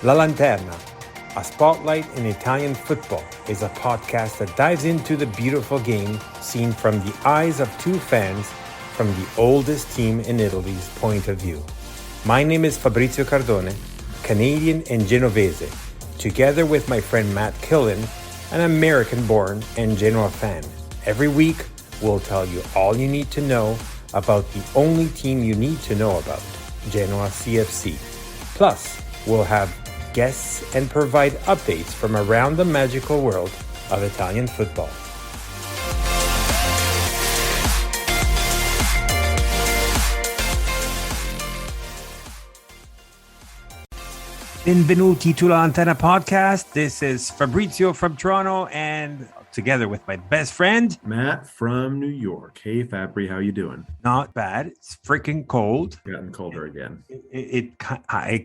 La Lanterna, a spotlight in Italian football, is a podcast that dives into the beautiful game seen from the eyes of two fans from the oldest team in Italy's point of view. My name is Fabrizio Cardone, Canadian and Genovese, together with my friend Matt Killen, an American-born and Genoa fan. Every week, we'll tell you all you need to know about the only team you need to know about, Genoa CFC. Plus, we'll have guests and provide updates from around the magical world of Italian football. Benvenuti to La Antenna Podcast. This is Fabrizio from Toronto and together with my best friend Matt from New York. Hey Fabri, how you doing? Not bad. It's freaking cold. Gotten colder again. It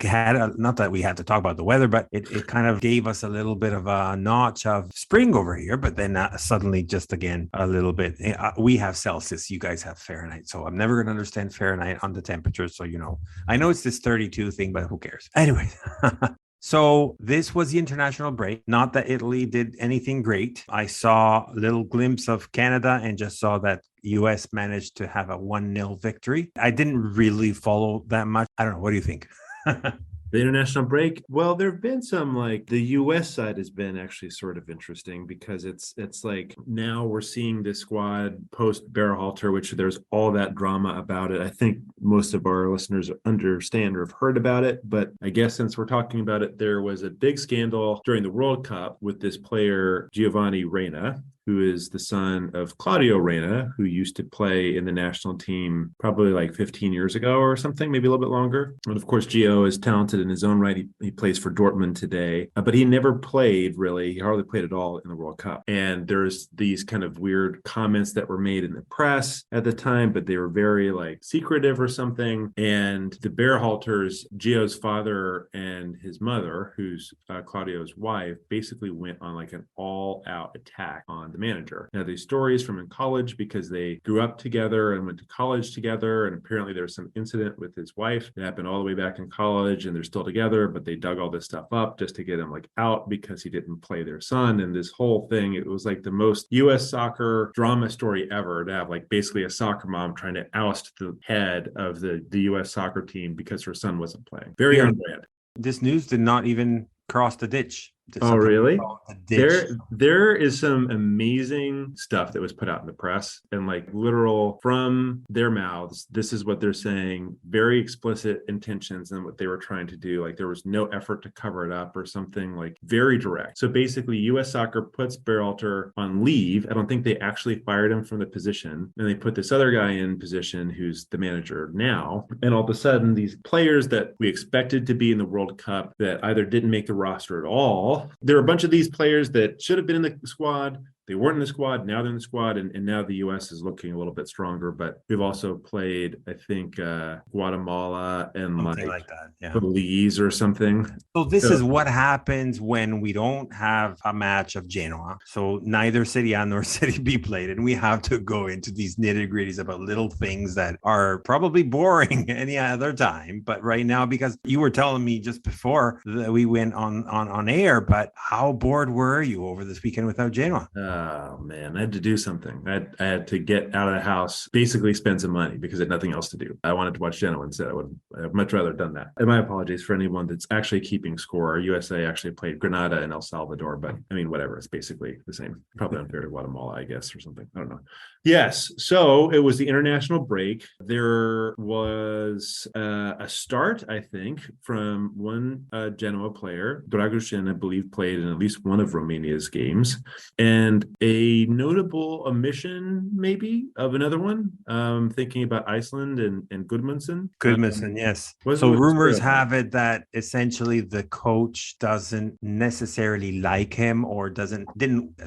had not that we had to talk about the weather, but it kind of gave us a little bit of a notch of spring over here, but then suddenly just again a little bit. We have Celsius, you guys have Fahrenheit, so I'm never going to understand Fahrenheit on the temperature. So I know it's this 32 thing, but who cares? Anyway. So this was the international break. Not that Italy did anything great. I saw a little glimpse of Canada and just saw that US managed to have a 1-0 victory. I didn't really follow that much. I don't know. What do you think? The international break, well, there have been some, like the US side has been actually sort of interesting because it's like now we're seeing this squad post Berhalter, which there's all that drama about it. I think most of our listeners understand or have heard about it, but I guess since we're talking about it, there was a big scandal during the World Cup with this player, Giovanni Reyna, who is the son of Claudio Reyna, who used to play in the national team probably like 15 years ago or something, maybe a little bit longer. And of course, Gio is talented in his own right. He plays for Dortmund today, but he never played really. He hardly played at all in the World Cup. And there's these kind of weird comments that were made in the press at the time, but they were very like secretive or something. And the Berhalters, Gio's father and his mother, who's Claudio's wife, basically went on like an all-out attack on the manager. Now, these stories from in college because they grew up together and went to college together. And apparently there was some incident with his wife that happened all the way back in college and they're still together, but they dug all this stuff up just to get him like out because he didn't play their son. And this whole thing, it was like the most US soccer drama story ever to have like basically a soccer mom trying to oust the head of the US soccer team because her son wasn't playing. Very on brand. This news did not even cross the ditch. Oh, really? There is some amazing stuff that was put out in the press and like literal from their mouths. This is what they're saying. Very explicit intentions and what they were trying to do. Like there was no effort to cover it up or something, like very direct. So basically US Soccer puts Berhalter on leave. I don't think they actually fired him from the position. And they put this other guy in position who's the manager now. And all of a sudden these players that we expected to be in the World Cup that either didn't make the roster at all. There are a bunch of these players that should have been in the squad. They weren't in the squad. Now they're in the squad. And now the U.S. is looking a little bit stronger. But we've also played, I think, Guatemala and something like that. Yeah. Belize or something. So this is what happens when we don't have a match of Genoa. So neither Serie A nor Serie B played. And we have to go into these nitty-gritties about little things that are probably boring any other time. But right now, because you were telling me just before that we went on air, but how bored were you over this weekend without Genoa? Oh, man, I had to do something. I had to get out of the house, basically spend some money because I had nothing else to do. I wanted to watch Genoa instead. I'd much rather done that. And my apologies for anyone that's actually keeping score. USA actually played Grenada and El Salvador, but I mean, whatever. It's basically the same. Probably unfair to Guatemala, I guess, or something. I don't know. Yes. So it was the international break. There was a start, I think, from one Genoa player. Dragoshin, I believe, played in at least one of Romania's games. And a notable omission, maybe, of another one. Thinking about Iceland and Gudmundsson. Gudmundsson, yes. So rumors have it that essentially the coach doesn't necessarily like him or didn't.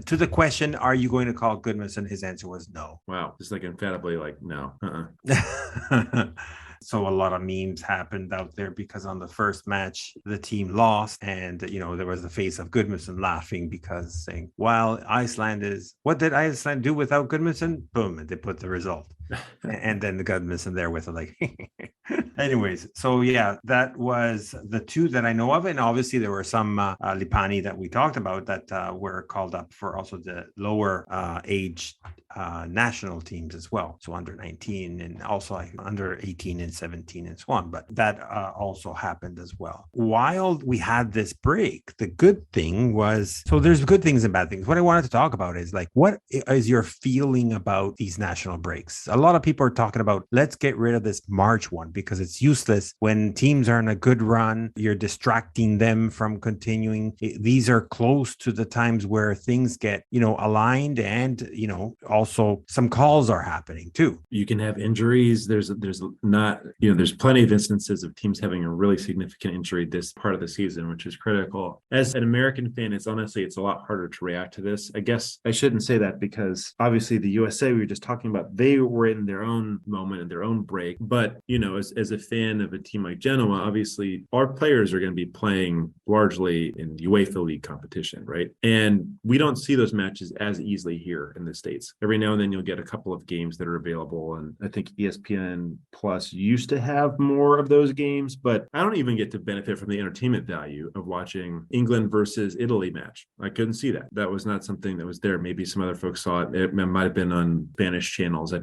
To the question, are you going to call Gudmundsson? His answer was no. Wow. Just like emphatically like, no. So a lot of memes happened out there because on the first match, the team lost. And, there was the face of Gudmundsson laughing because saying, well, what did Iceland do without Gudmundsson? Boom. And they put the result. And then the Gudmundsson there with it, like, anyways. So yeah, that was the two that I know of, and obviously there were some Lipani that we talked about that were called up for also the lower age national teams as well. So under 19 and also like under 18 and 17 and so on. But that also happened as well. While we had this break, the good thing was, so there's good things and bad things. What I wanted to talk about is like, what is your feeling about these national breaks? A lot of people are talking about, let's get rid of this March one because it's useless. When teams are in a good run, you're distracting them from continuing. These are close to the times where things get, aligned, and, also some calls are happening too. You can have injuries. There's not, there's plenty of instances of teams having a really significant injury this part of the season, which is critical. As an American fan, it's a lot harder to react to this. I guess I shouldn't say that because obviously the USA we were just talking about, they were in their own moment and their own break. But, as a fan of a team like Genoa, obviously our players are going to be playing largely in the UEFA League competition, right? And we don't see those matches as easily here in the States. Every now and then you'll get a couple of games that are available. And I think ESPN Plus used to have more of those games, but I don't even get to benefit from the entertainment value of watching England versus Italy match. I couldn't see that. That was not something that was there. Maybe some other folks saw it. It might have been on Spanish channels. I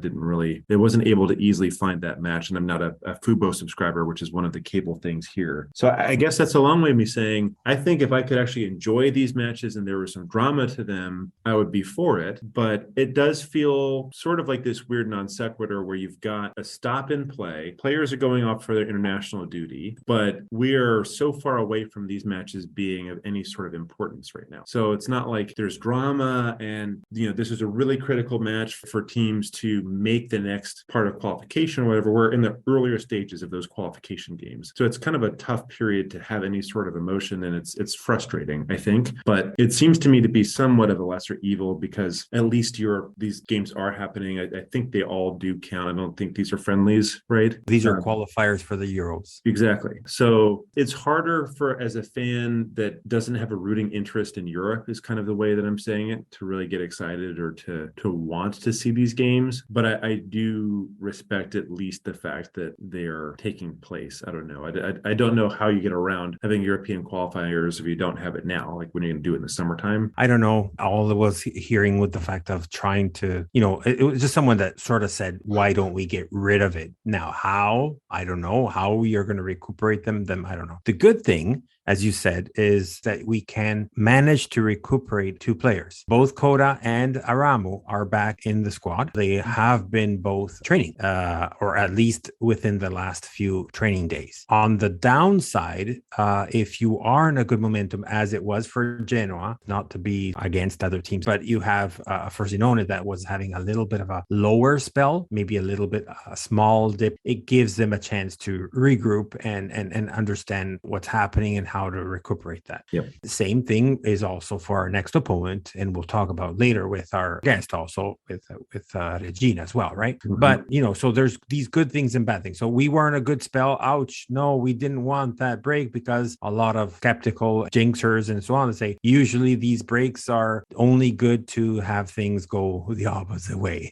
wasn't able to easily find that match. And I'm not a Fubo subscriber, which is one of the cable things here. So I guess that's a long way of me saying, I think if I could actually enjoy these matches and there was some drama to them, I would be for it. But it does feel sort of like this weird non sequitur where you've got a stop in play. Players are going off for their international duty, but we are so far away from these matches being of any sort of importance right now. So it's not like there's drama and, this is a really critical match for teams to make the next part of qualification or whatever. We're in the earlier stages of those qualification games. So it's kind of a tough period to have any sort of emotion, and it's frustrating, I think. But it seems to me to be somewhat of a lesser evil because at least these games are happening. I think they all do count. I don't think these are friendlies, right? These are qualifiers for the Euros. Exactly. So it's harder as a fan that doesn't have a rooting interest in Europe, is kind of the way that I'm saying it, to really get excited or to want to see these games. But I do respect at least the fact that they're taking place. I don't know. I don't know how you get around having European qualifiers if you don't have it now, like when you're going to do it in the summertime. I don't know. All I was hearing with the fact of trying to, it was just someone that sort of said, why don't we get rid of it? Now, how? I don't know. How we are going to recuperate them, I don't know. The good thing, as you said, is that we can manage to recuperate two players. Both Coda and Aramo are back in the squad. They have been both training, or at least within the last few training days. On the downside, if you are in a good momentum, as it was for Genoa, not to be against other teams, but you have Frosinone that was having a little bit of a lower spell, maybe a little bit a small dip. It gives them a chance to regroup and understand what's happening and how to recuperate that. Yep. The same thing is also for our next opponent, and we'll talk about later with our guest also with Regina as well, right? Mm-hmm. But so there's these good things and bad things. So we weren't a good spell. Ouch! No, we didn't want that break because a lot of skeptical jinxers and so on say usually these breaks are only good to have things go the opposite way.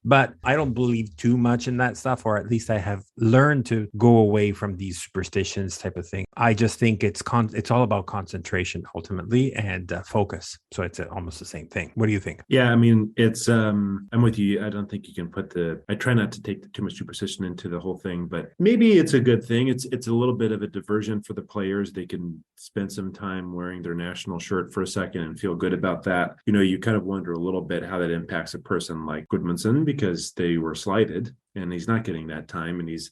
But I don't believe too much in that stuff, or at least I have learned to go away from these superstitions type of thing. I just think it's all about concentration ultimately and focus. So it's almost the same thing. What do you think? Yeah, I mean, it's I'm with you. I don't think you can I try not to take too much superstition into the whole thing, but maybe it's a good thing. It's a little bit of a diversion for the players. They can spend some time wearing their national shirt for a second and feel good about that. You kind of wonder a little bit how that impacts a person like Gudmundsson because they were slighted. And he's not getting that time, and he's,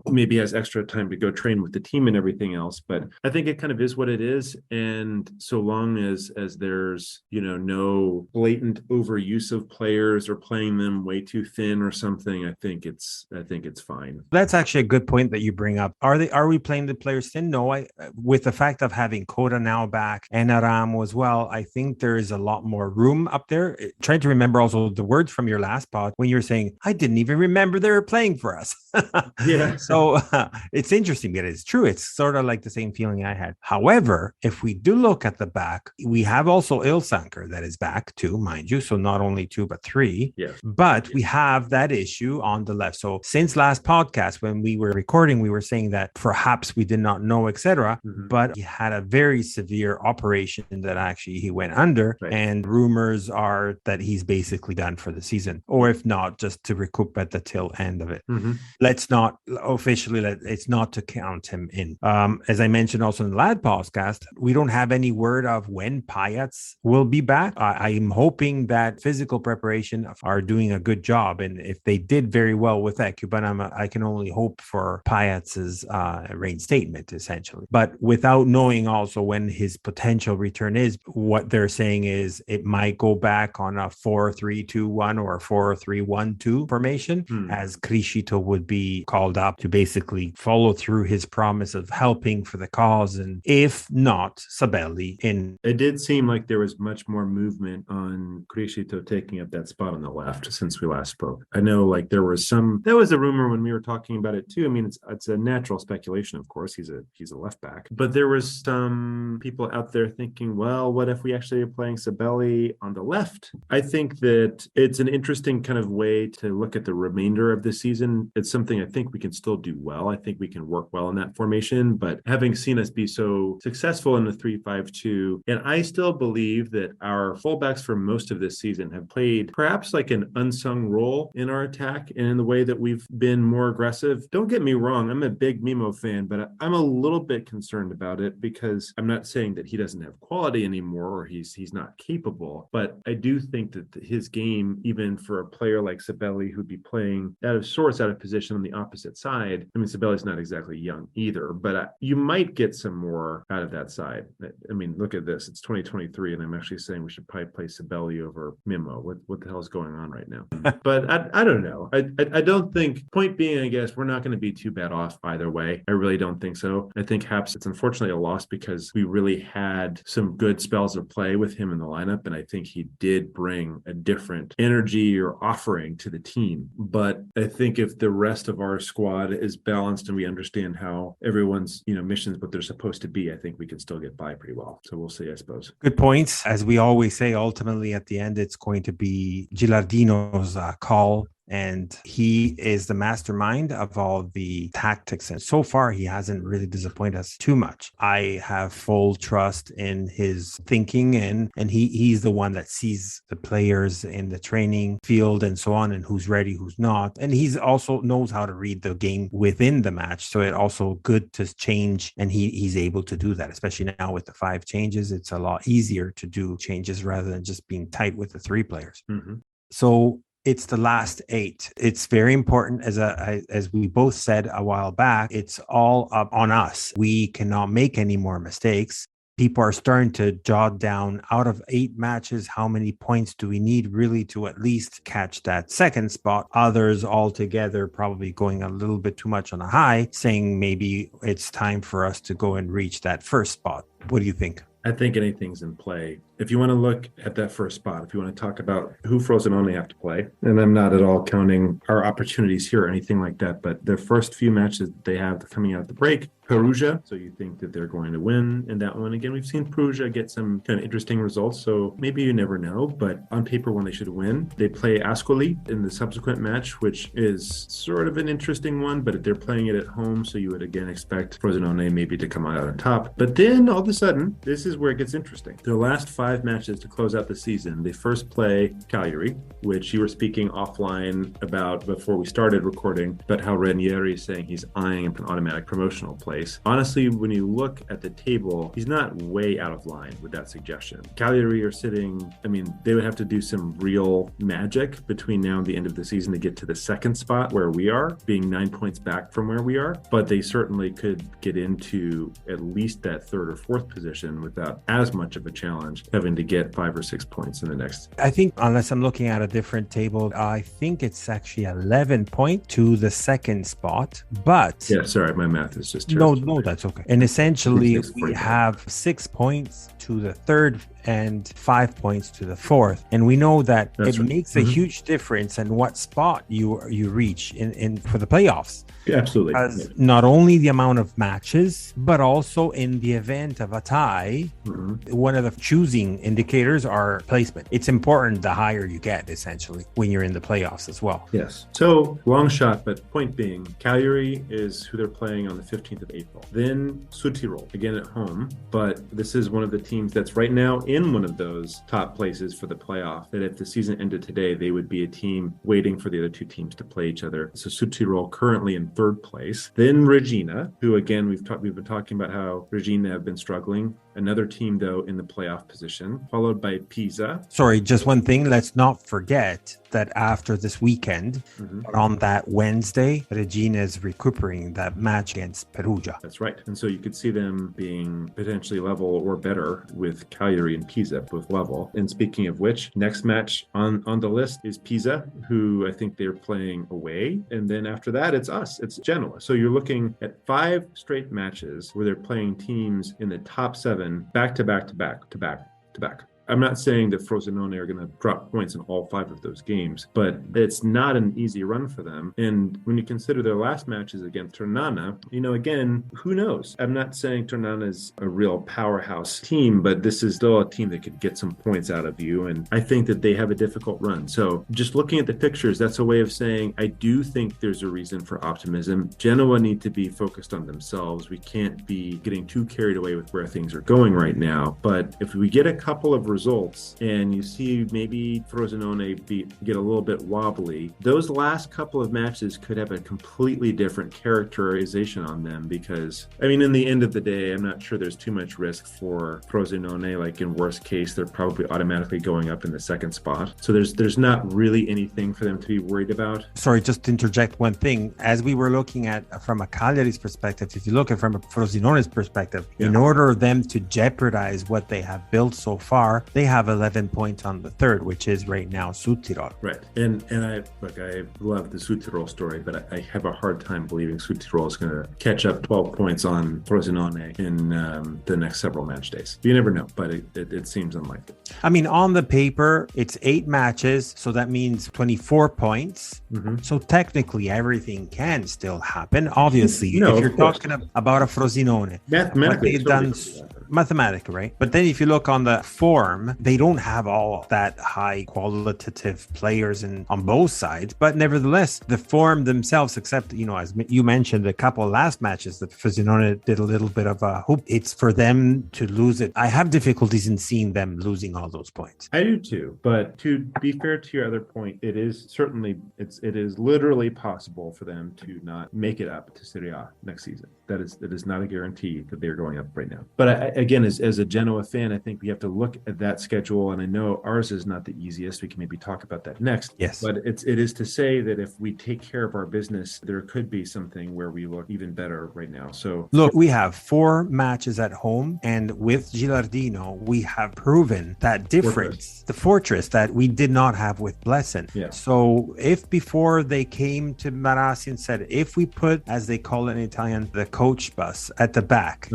maybe has extra time to go train with the team and everything else. But I think it kind of is what it is. And so long as there's, no blatant overuse of players or playing them way too thin or something, I think it's fine. That's actually a good point that you bring up. Are we playing the players thin? No, with the fact of having Coda now back and Aramo as well, I think there is a lot more room up there. Trying to remember also the words from your last pod when you were saying, I didn't even remember remember they were playing for us. Yeah. So it's interesting because it's true. It's sort of like the same feeling I had. However, if we do look at the back, we have also Ilsanker that is back too, mind you. So not only 2, but 3. Yes. But we have that issue on the left. So since last podcast, when we were recording, we were saying that perhaps we did not know, etc. But he had a very severe operation that actually he went under. Right. And rumors are that he's basically done for the season, or if not, just to recoup at the tail end of it. Let's not officially, it's not to count him in. As I mentioned also in the last podcast, we don't have any word of when Payet will be back. I'm hoping that physical preparation are doing a good job. And if they did very well with that, I can only hope for Payet's reinstatement, essentially. But without knowing also when his potential return is, what they're saying is it might go back on a 4-3-2-1 or 4-3-1-2 formation, as Criscito would be called up to basically follow through his promise of helping for the cause. And if not, Sabelli in. It did seem like there was much more movement on Criscito taking up that spot on the left since we last spoke. I know like there was a rumor when we were talking about it too. I mean, it's a natural speculation, of course. He's a left back, but there was some people out there thinking, well, what if we actually are playing Sabelli on the left? I think that it's an interesting kind of way to look at the remainder of the season. It's something I think we can still do well. I think we can work well in that formation, but having seen us be so successful in the 3-5-2, and I still believe that our fullbacks for most of this season have played perhaps like an unsung role in our attack and in the way that we've been more aggressive. Don't get me wrong, I'm a big Mimo fan, but I'm a little bit concerned about it because I'm not saying that he doesn't have quality anymore or he's not capable, but I do think that his game, even for a player like Sabelli who'd be playing out of sorts, out of position on the opposite side. I mean, Sabelli's not exactly young either, but you might get some more out of that side. I mean, look at this. It's 2023, and I'm actually saying we should probably play Sabelli over Mimo. What the hell is going on right now? But I don't know. I don't think, point being, I guess, we're not going to be too bad off either way. I really don't think so. I think Haps, it's unfortunately a loss because we really had some good spells of play with him in the lineup, and I think he did bring a different energy or offering to the team. But I think if the rest of our squad is balanced and we understand how everyone's missions, what they're supposed to be, I think we can still get by pretty well. So we'll see, I suppose. Good points. As we always say, ultimately at the end, it's going to be Gilardino's call. And he is the mastermind of all the tactics. And so far, he hasn't really disappointed us too much. I have full trust in his thinking, and he's the one that sees the players in the training field and so on, and who's ready, who's not. And he's also knows how to read the game within the match. So it's also good to change, and he's able to do that, especially now with the 5 changes. It's a lot easier to do changes rather than just being tight with the 3 players. So it's the last 8. It's very important, as we both said a while back, it's all up on us. We cannot make any more mistakes. People are starting to jot down, out of 8 matches, how many points do we need really to at least catch that second spot? Others altogether probably going a little bit too much on a high, saying maybe it's time for us to go and reach that first spot. What do you think? I think anything's in play. If you want to look at that first spot, if you want to talk about who Frosinone have to play, and I'm not at all counting our opportunities here or anything like that, but the first few matches that they have coming out of the break, Perugia, so you think that they're going to win in that one. Again, we've seen Perugia get some kind of interesting results, so maybe you never know, but on paper when they should win, they play Ascoli in the subsequent match, which is sort of an interesting one, but they're playing it at home, so you would again expect Frosinone maybe to come out on top. But then all of a sudden, this is where it gets interesting. Their last 5 matches to close out the season, they first play Cagliari, which you were speaking offline about before we started recording, about how Ranieri is saying he's eyeing an automatic promotional place. Honestly, when you look at the table, he's not way out of line with that suggestion. Cagliari are sitting, they would have to do some real magic between now and the end of the season to get to the second spot where we are, being 9 points back from where we are, but they certainly could get into at least that 3rd or 4th position without as much of a challenge. having to get 5 or 6 points in the next. I think, unless I'm looking at a different table, I think it's actually 11 point to the second spot. But yeah, sorry, my math is just terrible. No, that's okay. And essentially, we 45. have 6 points to the third and 5 points to the fourth, and we know that That's it right. makes a huge difference in what spot you reach in for the playoffs. Yeah, absolutely. Because not only the amount of matches, but also in the event of a tie, one of the choosing indicators are placement. It's important the higher you get, essentially, when you're in the playoffs as well. Yes. So long shot, but point being, Cagliari is who they're playing on the 15th of April. Then Südtirol, again at home, but this is one of the teams that's right now in one of those top places for the playoff, that if the season ended today, they would be a team waiting for the other two teams to play each other. So Südtirol currently in third place. Then Regina, who again, we've been talking about how Regina have been struggling. Another team, though, in the playoff position, followed by Pisa. Sorry, just one thing. Let's not forget that after this weekend, on that Wednesday, Regina is recuperating that match against Perugia. That's right. And so you could see them being potentially level or better with Cagliari and Pisa, both level. And speaking of which, next match on the list is Pisa, who I think they're playing away. And then after that, it's us. It's Genoa. So you're looking at 5 straight matches where they're playing teams in the top 7 back to back to back to back to back. I'm not saying that Frosinone are going to drop points in all 5 of those games, but it's not an easy run for them. And when you consider their last matches against Ternana, again, who knows? I'm not saying Ternana is a real powerhouse team, but this is still a team that could get some points out of you. And I think that they have a difficult run. So just looking at the pictures, that's a way of saying I do think there's a reason for optimism. Genoa need to be focused on themselves. We can't be getting too carried away with where things are going right now. But if we get a couple of results and you see maybe Frosinone get a little bit wobbly, those last couple of matches could have a completely different characterization on them, because in the end of the day, I'm not sure there's too much risk for Frosinone. Like in worst case, they're probably automatically going up in the second spot. So there's not really anything for them to be worried about. Sorry, just to interject one thing. As we were looking at from a Cagliari's perspective, if you look at from a Frosinone's perspective, in order for them to jeopardize what they have built so far, they have 11 points on the third, which is right now Südtirol. Right. And I love the Südtirol story, but I have a hard time believing Südtirol is going to catch up 12 points on Frosinone in the next several match days. You never know, but it seems unlikely. On the paper, it's 8 matches, so that means 24 points. So technically, everything can still happen. Obviously, if you're talking about a Frosinone, mathematically, they've done mathematically, right? But then if you look on the form, they don't have all that high qualitative players on both sides. But nevertheless, the form themselves, except, as you mentioned, a couple of last matches that Frosinone did a little bit of a hoop. It's for them to lose it. I have difficulties in seeing them losing all those points. I do too. But to be fair to your other point, it is literally possible for them to not make it up to Serie A next season. That is not a guarantee that they're going up right now. But again, as a Genoa fan, I think we have to look at that schedule. And I know ours is not the easiest. We can maybe talk about that next. Yes. But it is to say that if we take care of our business, there could be something where we look even better right now. So look, we have 4 matches at home. And with Gilardino, we have proven that difference, the fortress that we did not have with Blessin. Yeah. So if before they came to Marassi and said, if we put, as they call it in Italian, the coach bus at the back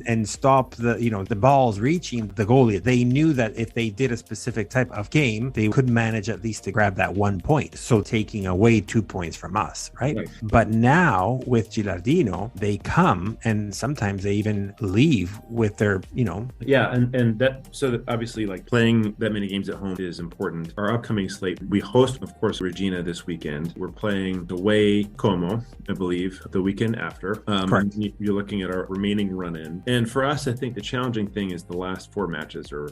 and stop the balls reaching the goalie, they knew that if they did a specific type of game, they could manage at least to grab that 1 point. So taking away 2 points from us, right? But now with Gilardino, they come and sometimes they even leave with their, Yeah, and that, so that obviously like playing that many games at home is important. Our upcoming slate, we host, of course, Regina this weekend. We're playing away Como, I believe, the weekend after. Correct. You're looking at our remaining run-in. And for us, I think the challenging thing is the last 4 matches are,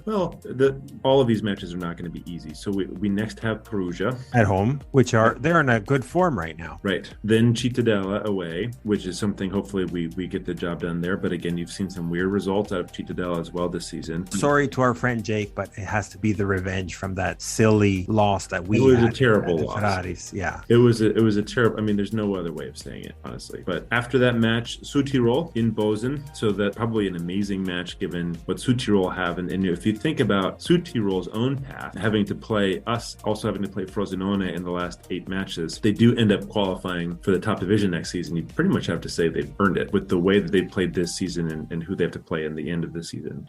all of these matches are not going to be easy. So we next have Perugia at home, which they're in a good form right now. Right. Then Cittadella away, which is something hopefully we get the job done there. But again, you've seen some weird results out of Cittadella as well this season. Sorry to our friend Jake, but it has to be the revenge from that silly loss that we had. It was a terrible loss. Ferraris. Yeah. It was a terrible, there's no other way of saying it, honestly. But after that match, Südtirol in Bozen, so that's probably an amazing match given what Südtirol have. And if you think about Südtirol's own path, having to play us, also having to play Frosinone in the last 8 matches, they do end up qualifying for the top division next season. You pretty much have to say they've earned it with the way that they played this season and who they have to play in the end of the season.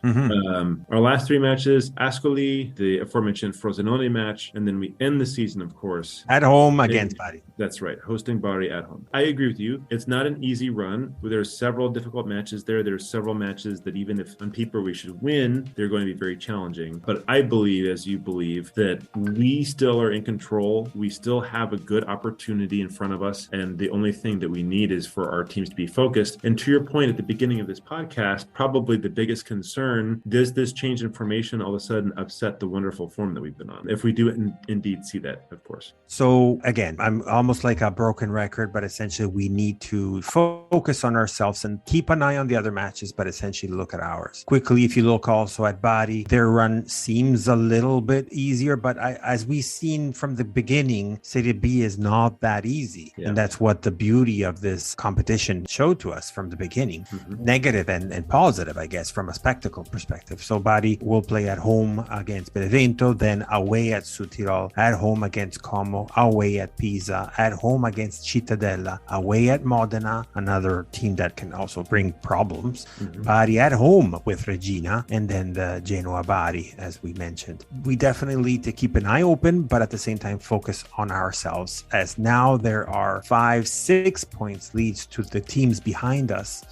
Our last 3 matches, Ascoli, the aforementioned Frosinone match, and then we end the season, of course, at home against Bari. That's right, hosting Bari at home. I agree with you. It's not an easy run. There's several difficult matches there. There's several matches that even if on paper we should win, they're going to be very challenging. But I believe, as you believe, that we still are in control. We still have a good opportunity in front of us. And the only thing that we need is for our teams to be focused. And to your point at the beginning of this podcast, probably the biggest concern, does this change in formation all of a sudden upset the wonderful form that we've been on? If we do indeed see that, of course. So again, I'm almost like a broken record, but essentially we need to focus on ourselves and keep an eye on the other matches, but essentially look at ours. Quickly, if you look also at Bari, their run seems a little bit easier, but as we've seen from the beginning, Serie B is not that easy. Yeah. And that's what the beauty of this competition showed to us from the beginning. Negative and positive, I guess, from a spectacle perspective. So Bari will play at home against Benevento, then away at Südtirol, at home against Como, away at Pisa, at home against Cittadella, away at Modena, another team that can also bring problems. Bari at home with Regina, and then the Genoa Bari, as we mentioned. We definitely need to keep an eye open, but at the same time focus on ourselves, as now there are 5-6 points leads to the teams behind us.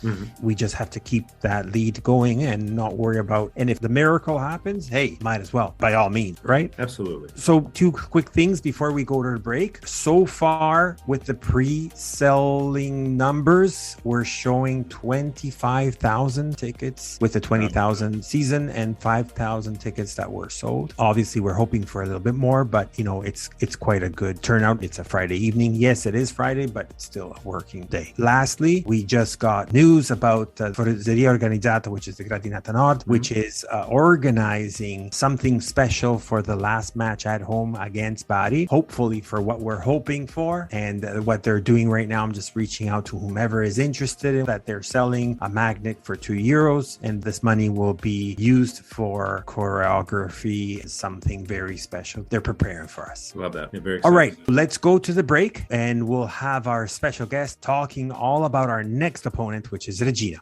We just have to keep that lead going and not worry about, and if the miracle happens, hey, might as well, by all means, right? Absolutely. So 2 quick things before we go to the break. So far with the pre-selling numbers, we're showing 25,000 tickets with the 20,000 season and 5,000 tickets that were sold. Obviously, we're hoping for a little bit more, but it's quite a good turnout. It's a Friday evening. Yes, it is Friday, but it's still a working day. Lastly, we just got news about Foresteria Organizzata, which is the Gratinata Nord, which is organizing something special for the last match at home against Bari, hopefully for what we're hoping for. And what they're doing right now, I'm just reaching out to whomever is interested in that. They're selling a magnet for €2, and this money will be used for choreography, something very special. They're preparing for us. Love that. Very excited. All right, let's go to the break, and we'll have our special guest talking all about our next opponent, which is Regina.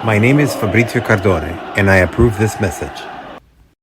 My name is Fabrizio Cardone, and I approve this message.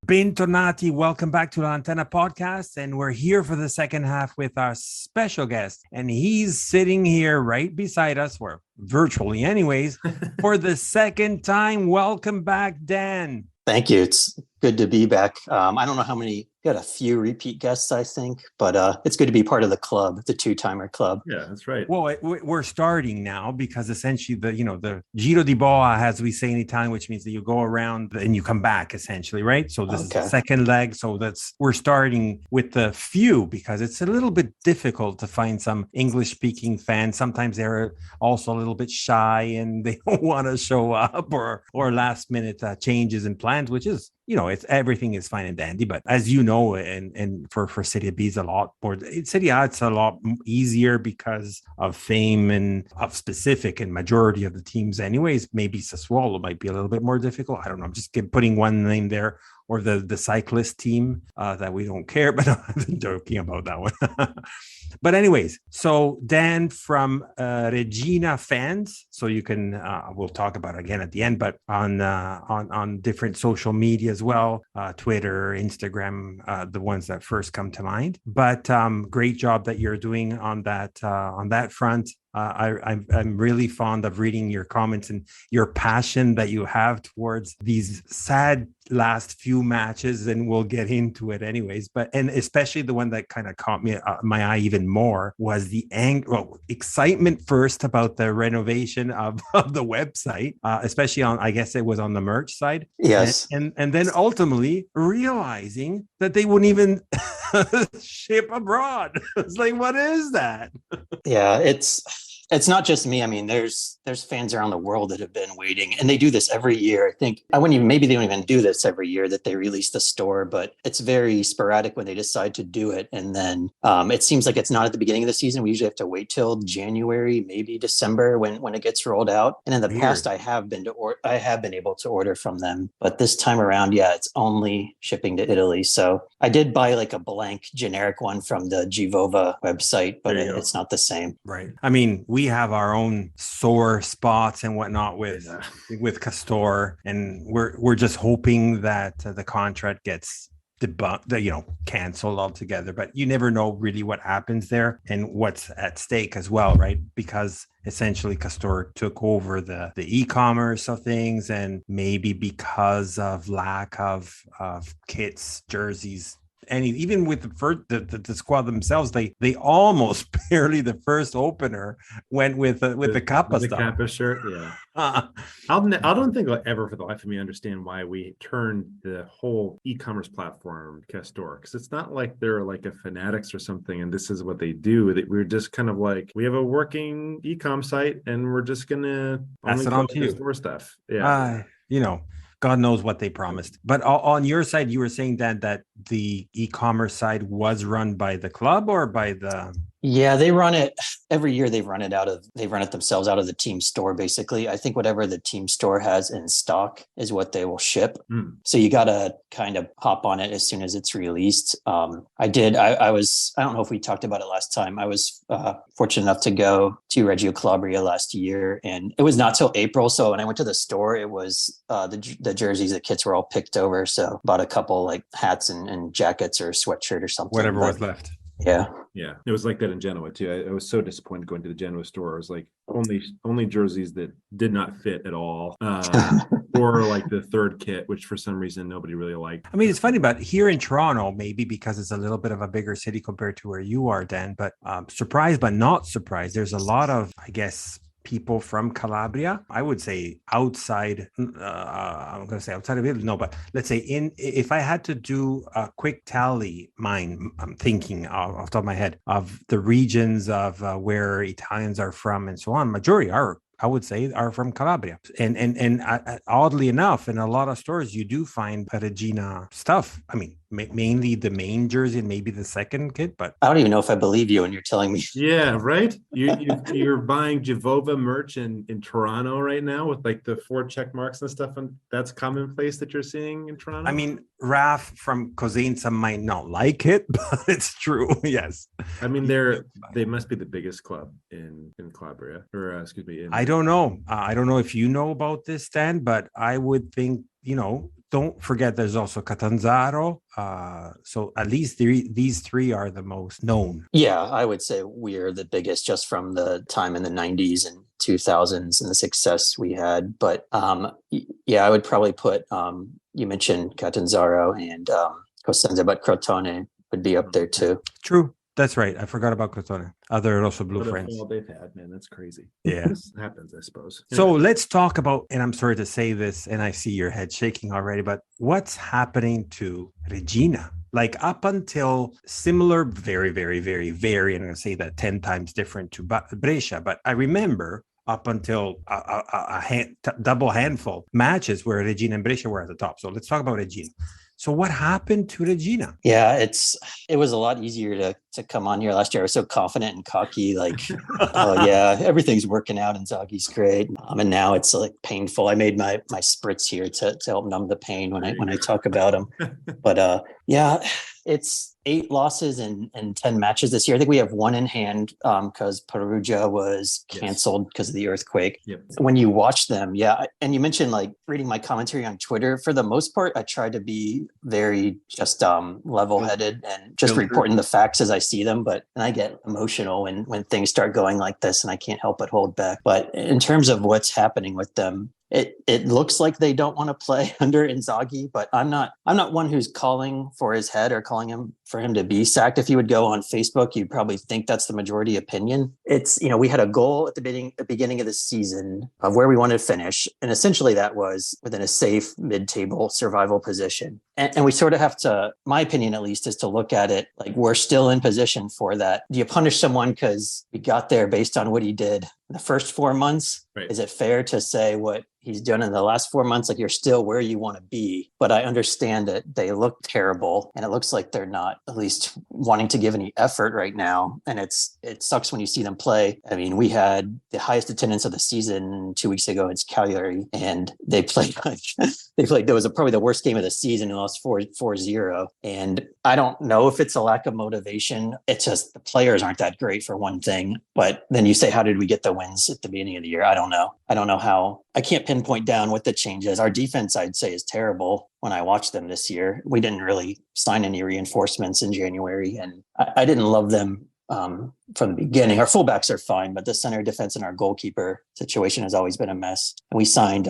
Bentornati, welcome back to the Antenna Podcast, and we're here for the second half with our special guest, and he's sitting here right beside us, or virtually anyways, for the second time. Welcome back, Dan. Thank you. It's good to be back. I don't know how many, got a few repeat guests, I think, but it's good to be part of the club, the 2-timer club. Yeah, that's right. Well, we're starting now because essentially the Giro di Boa, as we say in Italian, which means that you go around and you come back essentially, right? So this is the second leg. So we're starting with the few because it's a little bit difficult to find some English speaking fans. Sometimes they're also a little bit shy and they don't want to show up or last minute changes in plans, which is, it's everything is fine and dandy, but as you know, and for Serie B is a lot more. Serie A, it's a lot easier because of fame and of specific and majority of the teams. Anyways, maybe Sassuolo might be a little bit more difficult. I don't know. I'm just putting one name there, or the cyclist team that we don't care, but I'm joking about that one. But anyways, so Dan from Regina fans, so you can we'll talk about it again at the end, but on different social media as well, Twitter, Instagram, the ones that first come to mind. But great job that you're doing on that front. I'm really fond of reading your comments and your passion that you have towards these sad last few matches, and we'll get into it anyways. And especially the one that kind of caught me my eye even more was the excitement first about the renovation of the website, especially on, I guess it was on the merch side. Yes, and then ultimately realizing that they wouldn't even ship abroad. It's like, what is that? Yeah, it's It's not just me. I mean, there's fans around the world that have been waiting, and they do this every year. I think maybe they don't even do this every year that they release the store, but it's very sporadic when they decide to do it. And then it seems like it's not at the beginning of the season. We usually have to wait till January, maybe December when it gets rolled out. And in the past, I have been able to order from them, but this time around, yeah, it's only shipping to Italy. So I did buy like a blank generic one from the Givova website, but it's not the same. Right. I mean, we have our own sore spots and whatnot with Castor, and we're just hoping that the contract gets canceled altogether. But you never know really what happens there and what's at stake as well, right? Because essentially Castor took over the e-commerce of things, and maybe because of lack of kits, jerseys, and even with the squad themselves, they almost barely the first opener went with the Kappa stuff. The Kappa shirt, yeah. I don't think I'll ever, for the life of me, understand why we turned the whole e-commerce platform Castor, because it's not like they're like a Fanatics or something, and this is what they do. That we're just kind of like, we have a working e-com site, and we're just gonna pass it on to you. Store stuff, yeah. God knows what they promised. But on your side, you were saying that the e-commerce side was run by the club or by the... Yeah, they run it every year. They run it themselves out of the team store. Basically, I think whatever the team store has in stock is what they will ship. So you got to kind of hop on it as soon as it's released. I don't know if we talked about it last time. I was fortunate enough to go to Reggio Calabria last year, and it was not till April. So when I went to the store, it was the jerseys, the kits were all picked over. So bought a couple like hats and jackets or a sweatshirt or something. Whatever was left. Yeah. It was like that in Genoa too. I was so disappointed going to the Genoa store. I was like, only jerseys that did not fit at all, or like the third kit, which for some reason nobody really liked. I mean, it's funny, but here in Toronto, maybe because it's a little bit of a bigger city compared to where you are, Dan, but surprised but not surprised. There's a lot of, I guess, people from Calabria. I would say outside, I'm going to say outside of Italy, no, but let's say if I had to do a quick tally, I'm thinking off the top of my head of the regions of where Italians are from and so on, majority I would say are from Calabria. And oddly enough, in a lot of stores, you do find Regina stuff. I mean, mainly the main jersey and maybe the second kit, but I don't even know if I believe you when you're telling me. Yeah, right. You're buying Givova merch in Toronto right now with like the 4 check marks and stuff, and that's commonplace that you're seeing in Toronto. I mean, Raf from Cosenza might not like it, but it's true. Yes. I mean, they must be the biggest club in Calabria, or excuse me. I don't know. I don't know if you know about this, Dan, but I would think, don't forget there's also Catanzaro. So at least these three are the most known. Yeah, I would say we're the biggest just from the time in the 90s and 2000s and the success we had. But I would probably put, you mentioned Catanzaro and Cosenza, but Crotone would be up there too. True. That's right. I forgot about Crotone. Other also Blue Friends. All they've had, man, that's crazy. Yeah, this happens, I suppose. So let's talk about, and I'm sorry to say this, and I see your head shaking already, but what's happening to Regina? Like up until similar, very, very, very, very, and I'm going to say that 10 times different to Brescia, but I remember up until a double handful matches where Regina and Brescia were at the top. So let's talk about Regina. So what happened to Regina? Yeah, it was a lot easier to come on here last year. I was so confident and cocky, like, oh yeah, everything's working out and Zaghi's great. And now it's like painful. I made my spritz here to help numb the pain when I talk about them. But it's 8 losses and 10 matches this year. I think we have 1 in hand because Perugia was canceled because of the earthquake. Yep. When you watch them, and you mentioned like reading my commentary on Twitter. For the most part, I try to be very just level-headed and just reporting the facts as I see them. But I get emotional when things start going like this, and I can't help but hold back. But in terms of what's happening with them, it looks like they don't want to play under Inzaghi, but I'm not one who's calling for his head or calling him for him to be sacked. If you would go on Facebook, you'd probably think that's the majority opinion. It's, we had a goal at the beginning of the season of where we wanted to finish. And essentially that was within a safe mid-table survival position. And we sort of have to, my opinion at least, is to look at it like we're still in position for that. Do you punish someone because we got there based on what he did the first 4 months? Right. Is it fair to say what he's done in the last 4 months, like you're still where you want to be? But I understand that they look terrible and it looks like they're not at least wanting to give any effort right now. And it sucks when you see them play. I mean, we had the highest attendance of the season 2 weeks ago. It's Cagliari, and they played that was probably the worst game of the season and lost 4-0. And I don't know if it's a lack of motivation. It's just the players aren't that great for one thing. But then you say, how did we get the wins at the beginning of the year? I don't know. I don't know how. I can't pinpoint down what the change is. Our defense, I'd say, is terrible when I watched them this year. We didn't really sign any reinforcements in January, and I didn't love them from the beginning. Our fullbacks are fine, but the center defense and our goalkeeper situation has always been a mess. And we signed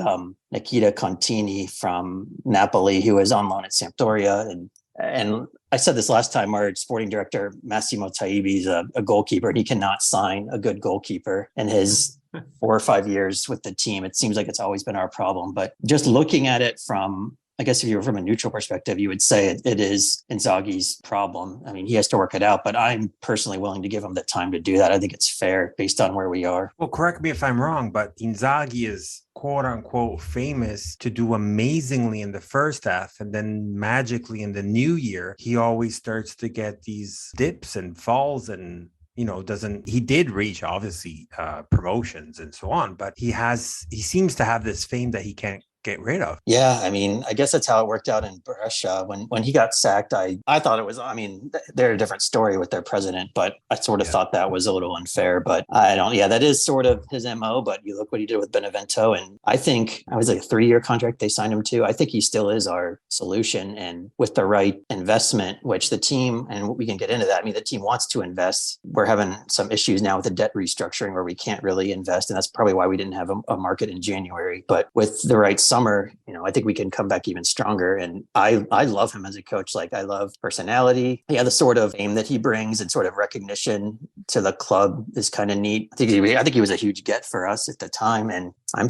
Nikita Contini from Napoli, who is on loan at Sampdoria. And I said this last time, our sporting director, Massimo Taibi, is a goalkeeper, and he cannot sign a good goalkeeper. And his 4 or 5 years with the team, it seems like it's always been our problem. But just looking at it from, I guess if you were from a neutral perspective, you would say it is Inzaghi's problem. I mean, he has to work it out, but I'm personally willing to give him the time to do that. I think it's fair based on where we are. Well, correct me if I'm wrong, but Inzaghi is quote unquote famous to do amazingly in the first half, and then magically in the new year, he always starts to get these dips and falls and he did reach obviously promotions and so on, but he seems to have this fame that he can't get rid of. Yeah, I mean, I guess that's how it worked out in Brescia. When he got sacked, I thought it was, I mean, they're a different story with their president, but I sort of thought that was a little unfair. But that is sort of his MO, but you look what he did with Benevento, and I think it was like a 3-year contract they signed him to. I think he still is our solution, and with the right investment, which the team, and we can get into that, I mean, the team wants to invest. We're having some issues now with the debt restructuring where we can't really invest, and that's probably why we didn't have a market in January. But with the right summer, I think we can come back even stronger. And I love him as a coach. Like, I love personality. Yeah, the sort of aim that he brings and sort of recognition to the club is kind of neat. I think he was a huge get for us at the time. And I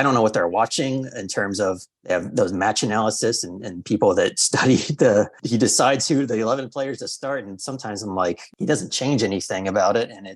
don't know what they're watching in terms of, they have those match analysis and people that study he decides who the 11 players to start. And sometimes I'm like, he doesn't change anything about it. And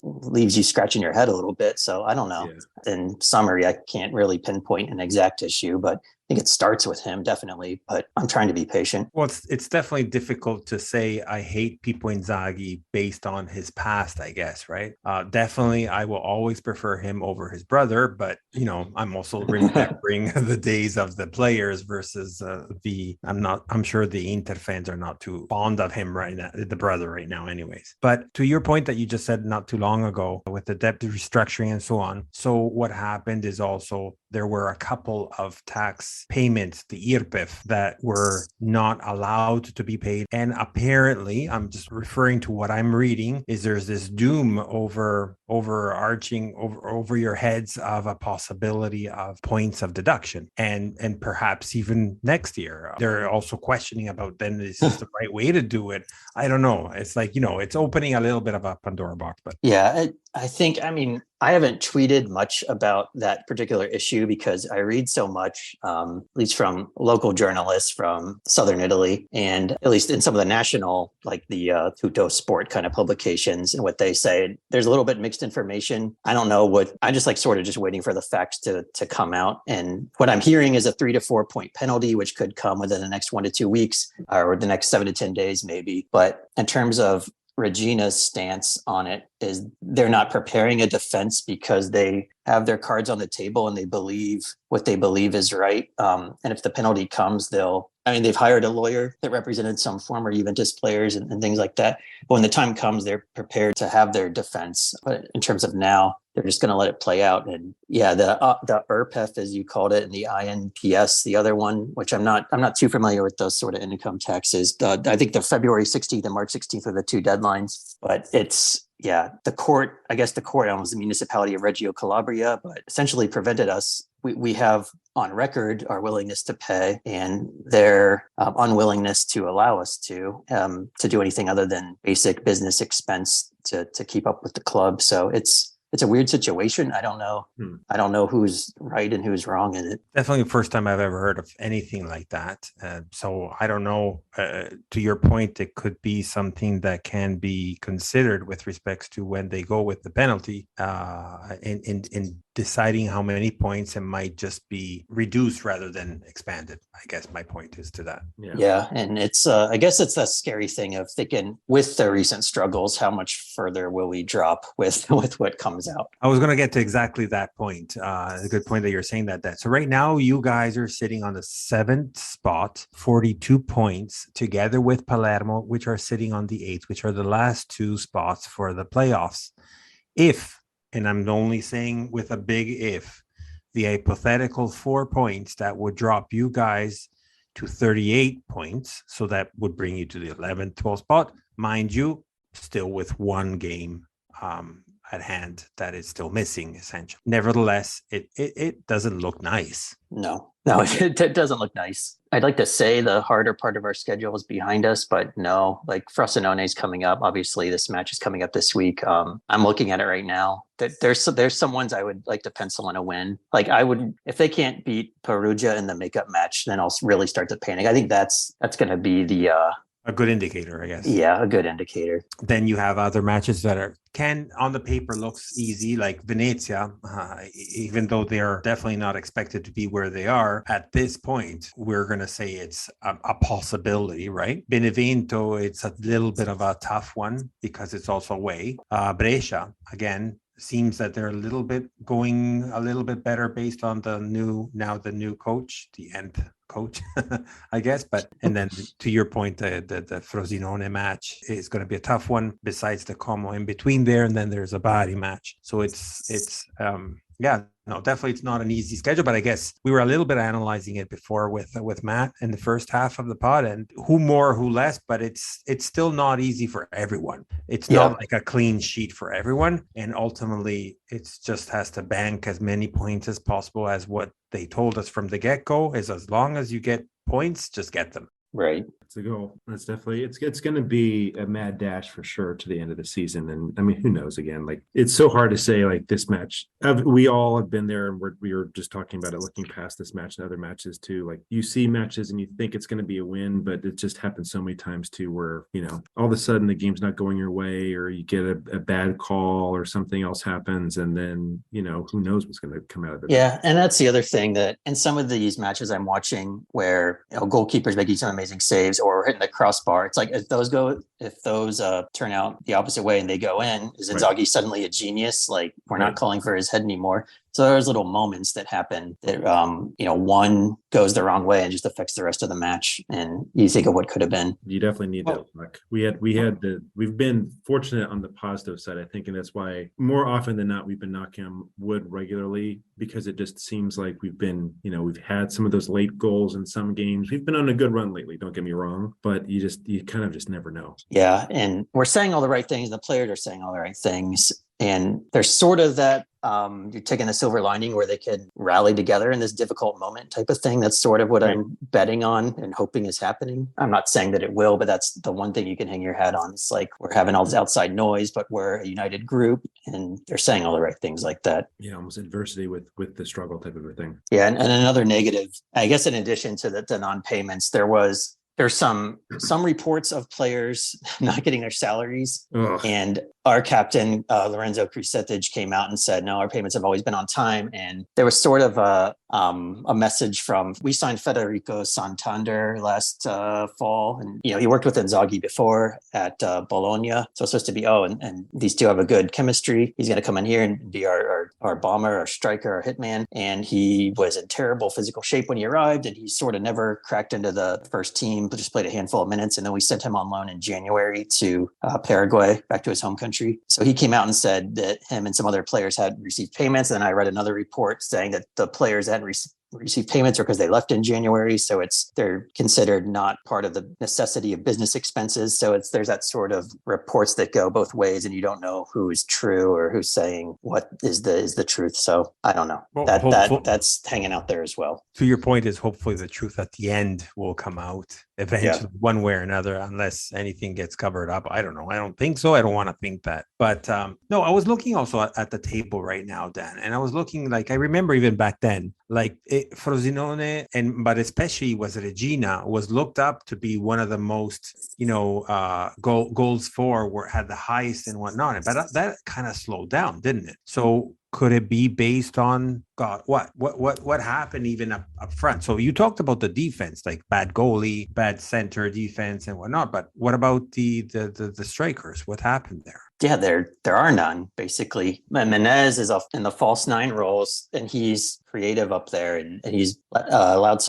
leaves you scratching your head a little bit. So I don't know. Yeah. In summary, I can't really pinpoint an exact issue, but I think it starts with him, definitely, but I'm trying to be patient. Well, it's definitely difficult to say I hate Pippo Inzaghi based on his past, I guess, right? Definitely, I will always prefer him over his brother, but, I'm also remembering the days of the players versus I'm sure the Inter fans are not too fond of him right now, the brother right now anyways. But to your point that you just said not too long ago with the debt restructuring and so on. So what happened is also there were a couple of tax payments, the IRPEF, that were not allowed to be paid. And apparently, I'm just referring to what I'm reading, is there's this doom overarching over your heads of a possibility of points of deduction. And perhaps even next year. They're also questioning about, then is this the right way to do it? I don't know. It's like, it's opening a little bit of a Pandora box. But yeah, I think, I haven't tweeted much about that particular issue because I read so much, at least from local journalists from Southern Italy, and at least in some of the national, like the Tutto Sport kind of publications, and what they say. There's a little bit mixed information. I don't know I just sort of just waiting for the facts to come out. And what I'm hearing is a 3 to 4 point penalty, which could come within the next 1 to 2 weeks or the next 7 to 10 days, maybe. But in terms of Regina's stance on it, is they're not preparing a defense because they have their cards on the table and they believe what they believe is right. And if the penalty comes, they've hired a lawyer that represented some former Juventus players and things like that. But when the time comes, they're prepared to have their defense. But in terms of now, they're just going to let it play out. And yeah, the IRPEF, as you called it, and the INPS, the other one, which I'm not too familiar with those sort of income taxes. I think the February 16th and March 16th are the two deadlines, but the court, almost the municipality of Reggio Calabria, but essentially prevented us we have on record our willingness to pay and their unwillingness to allow us to do anything other than basic business expense to keep up with the club. So it's a weird situation. I don't know. I don't know who's right and who's wrong in it. Definitely the first time I've ever heard of anything like that. So I don't know. To your point, it could be something that can be considered with respects to when they go with the penalty in deciding how many points, it might just be reduced rather than expanded. I guess my point is to that. Yeah. And it's, I guess it's that scary thing of thinking with the recent struggles, how much further will we drop with what comes out? I was going to get to exactly that point. A good point that you're saying that. So right now you guys are sitting on the 7th spot, 42 points, together with Palermo, which are sitting on the 8th, which are the last 2 spots for the playoffs. If, and I'm only saying with a big if, the hypothetical 4 points that would drop you guys to 38 points. So that would bring you to the 11th, 12th spot, mind you, still with 1 game at hand that is still missing, essentially. Nevertheless, it doesn't look nice. No, it doesn't look nice. I'd like to say the harder part of our schedule is behind us, but no, like Frosinone is coming up. Obviously, this match is coming up this week. I'm looking at it right now. There's some ones I would like to pencil in a win. Like I would, if they can't beat Perugia in the makeup match, then I'll really start to panic. I think that's going to be the a good indicator, I guess. Yeah, a good indicator. Then you have other matches that can on the paper looks easy, like Venezia, even though they're definitely not expected to be where they are at this point. We're going to say it's a possibility, right? Benevento, it's a little bit of a tough one because it's also away. Brescia, again, seems that they're going a little bit better based on the new coach, the end coach, I guess. But and then to your point, the Frosinone match is going to be a tough one. Besides the Como in between there, and then there's a Bari match. So it's no, definitely it's not an easy schedule. But I guess we were a little bit analyzing it before with Matt in the first half of the pod, and who more, who less. But it's still not easy for everyone. It's not like a clean sheet for everyone, and ultimately it's just has to bank as many points as possible, as what they told us from the get-go is as long as you get points, just get them. Right. It's a goal. That's definitely, it's going to be a mad dash for sure to the end of the season. And I mean, who knows, again, like it's so hard to say, like this match, we all have been there, and we were just talking about it, looking past this match and other matches too. Like you see matches and you think it's going to be a win, but it just happens so many times too, where, you know, all of a sudden the game's not going your way, or you get a bad call or something else happens. And then, you know, who knows what's going to come out of it. Yeah. And that's the other thing, that in some of these matches I'm watching where, you know, goalkeepers making some amazing saves or hitting the crossbar, it's like if those turn out the opposite way and they go in, is Inzaghi suddenly a genius? Like we're not calling for his head anymore. So there's little moments that happen that one goes the wrong way and just affects the rest of the match, and you think of what could have been. You definitely need that luck. We've been fortunate on the positive side, I think, and that's why more often than not we've been knocking on wood regularly, because it just seems like we've had some of those late goals in some games. We've been on a good run lately, don't get me wrong, but you kind of just never know. Yeah, and we're saying all the right things, the players are saying all the right things, and there's sort of that you're taking the silver lining where they can rally together in this difficult moment type of thing. That's sort of what I'm betting on and hoping is happening. I'm not saying that it will, but that's the one thing you can hang your hat on. It's like we're having all this outside noise, but we're a united group, and they're saying all the right things like that. Yeah, almost adversity with the struggle type of a thing. Yeah, and another negative, I guess, in addition to the non-payments, there's some reports of players not getting their salaries. Ugh. And our captain, Lorenzo Crucetic, came out and said, no, our payments have always been on time. And there was sort of a message we signed Federico Santander last fall. And, he worked with Inzaghi before at Bologna. So it's supposed to be, and these two have a good chemistry. He's going to come in here and be our bomber, our striker, our hitman. And he was in terrible physical shape when he arrived. And he sort of never cracked into the first team, but just played a handful of minutes. And then we sent him on loan in January to Paraguay, back to his home country. So he came out and said that him and some other players had received payments. And then I read another report saying that the players hadn't receive payments or because they left in January. So they're considered not part of the necessity of business expenses. So there's that sort of reports that go both ways, and you don't know who is true or who's saying what is the truth. So I don't know. Well, That's hanging out there as well. To your point is hopefully the truth at the end will come out eventually, one way or another, unless anything gets covered up. I don't know. I don't think so. I don't want to think that. But no, I was looking also at the table right now, Dan, and I was looking, like, I remember even back then, like Frosinone but especially was Regina was looked up to be one of the most, goals for had the highest and whatnot. But that kind of slowed down, didn't it? So could it be based on what happened even up front? So you talked about the defense, like bad goalie, bad center defense and whatnot, but what about the strikers? What happened there? Yeah, there are none, basically. Menez is in the false nine roles, and he's creative up there, and he's allowed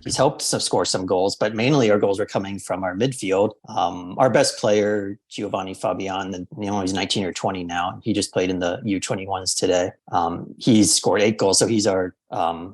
he's helped score some goals, but mainly our goals are coming from our midfield. Our best player, Giovanni Fabian, he's 19 or 20 now. He just played in the U21s today. He's scored 8 goals, so he's our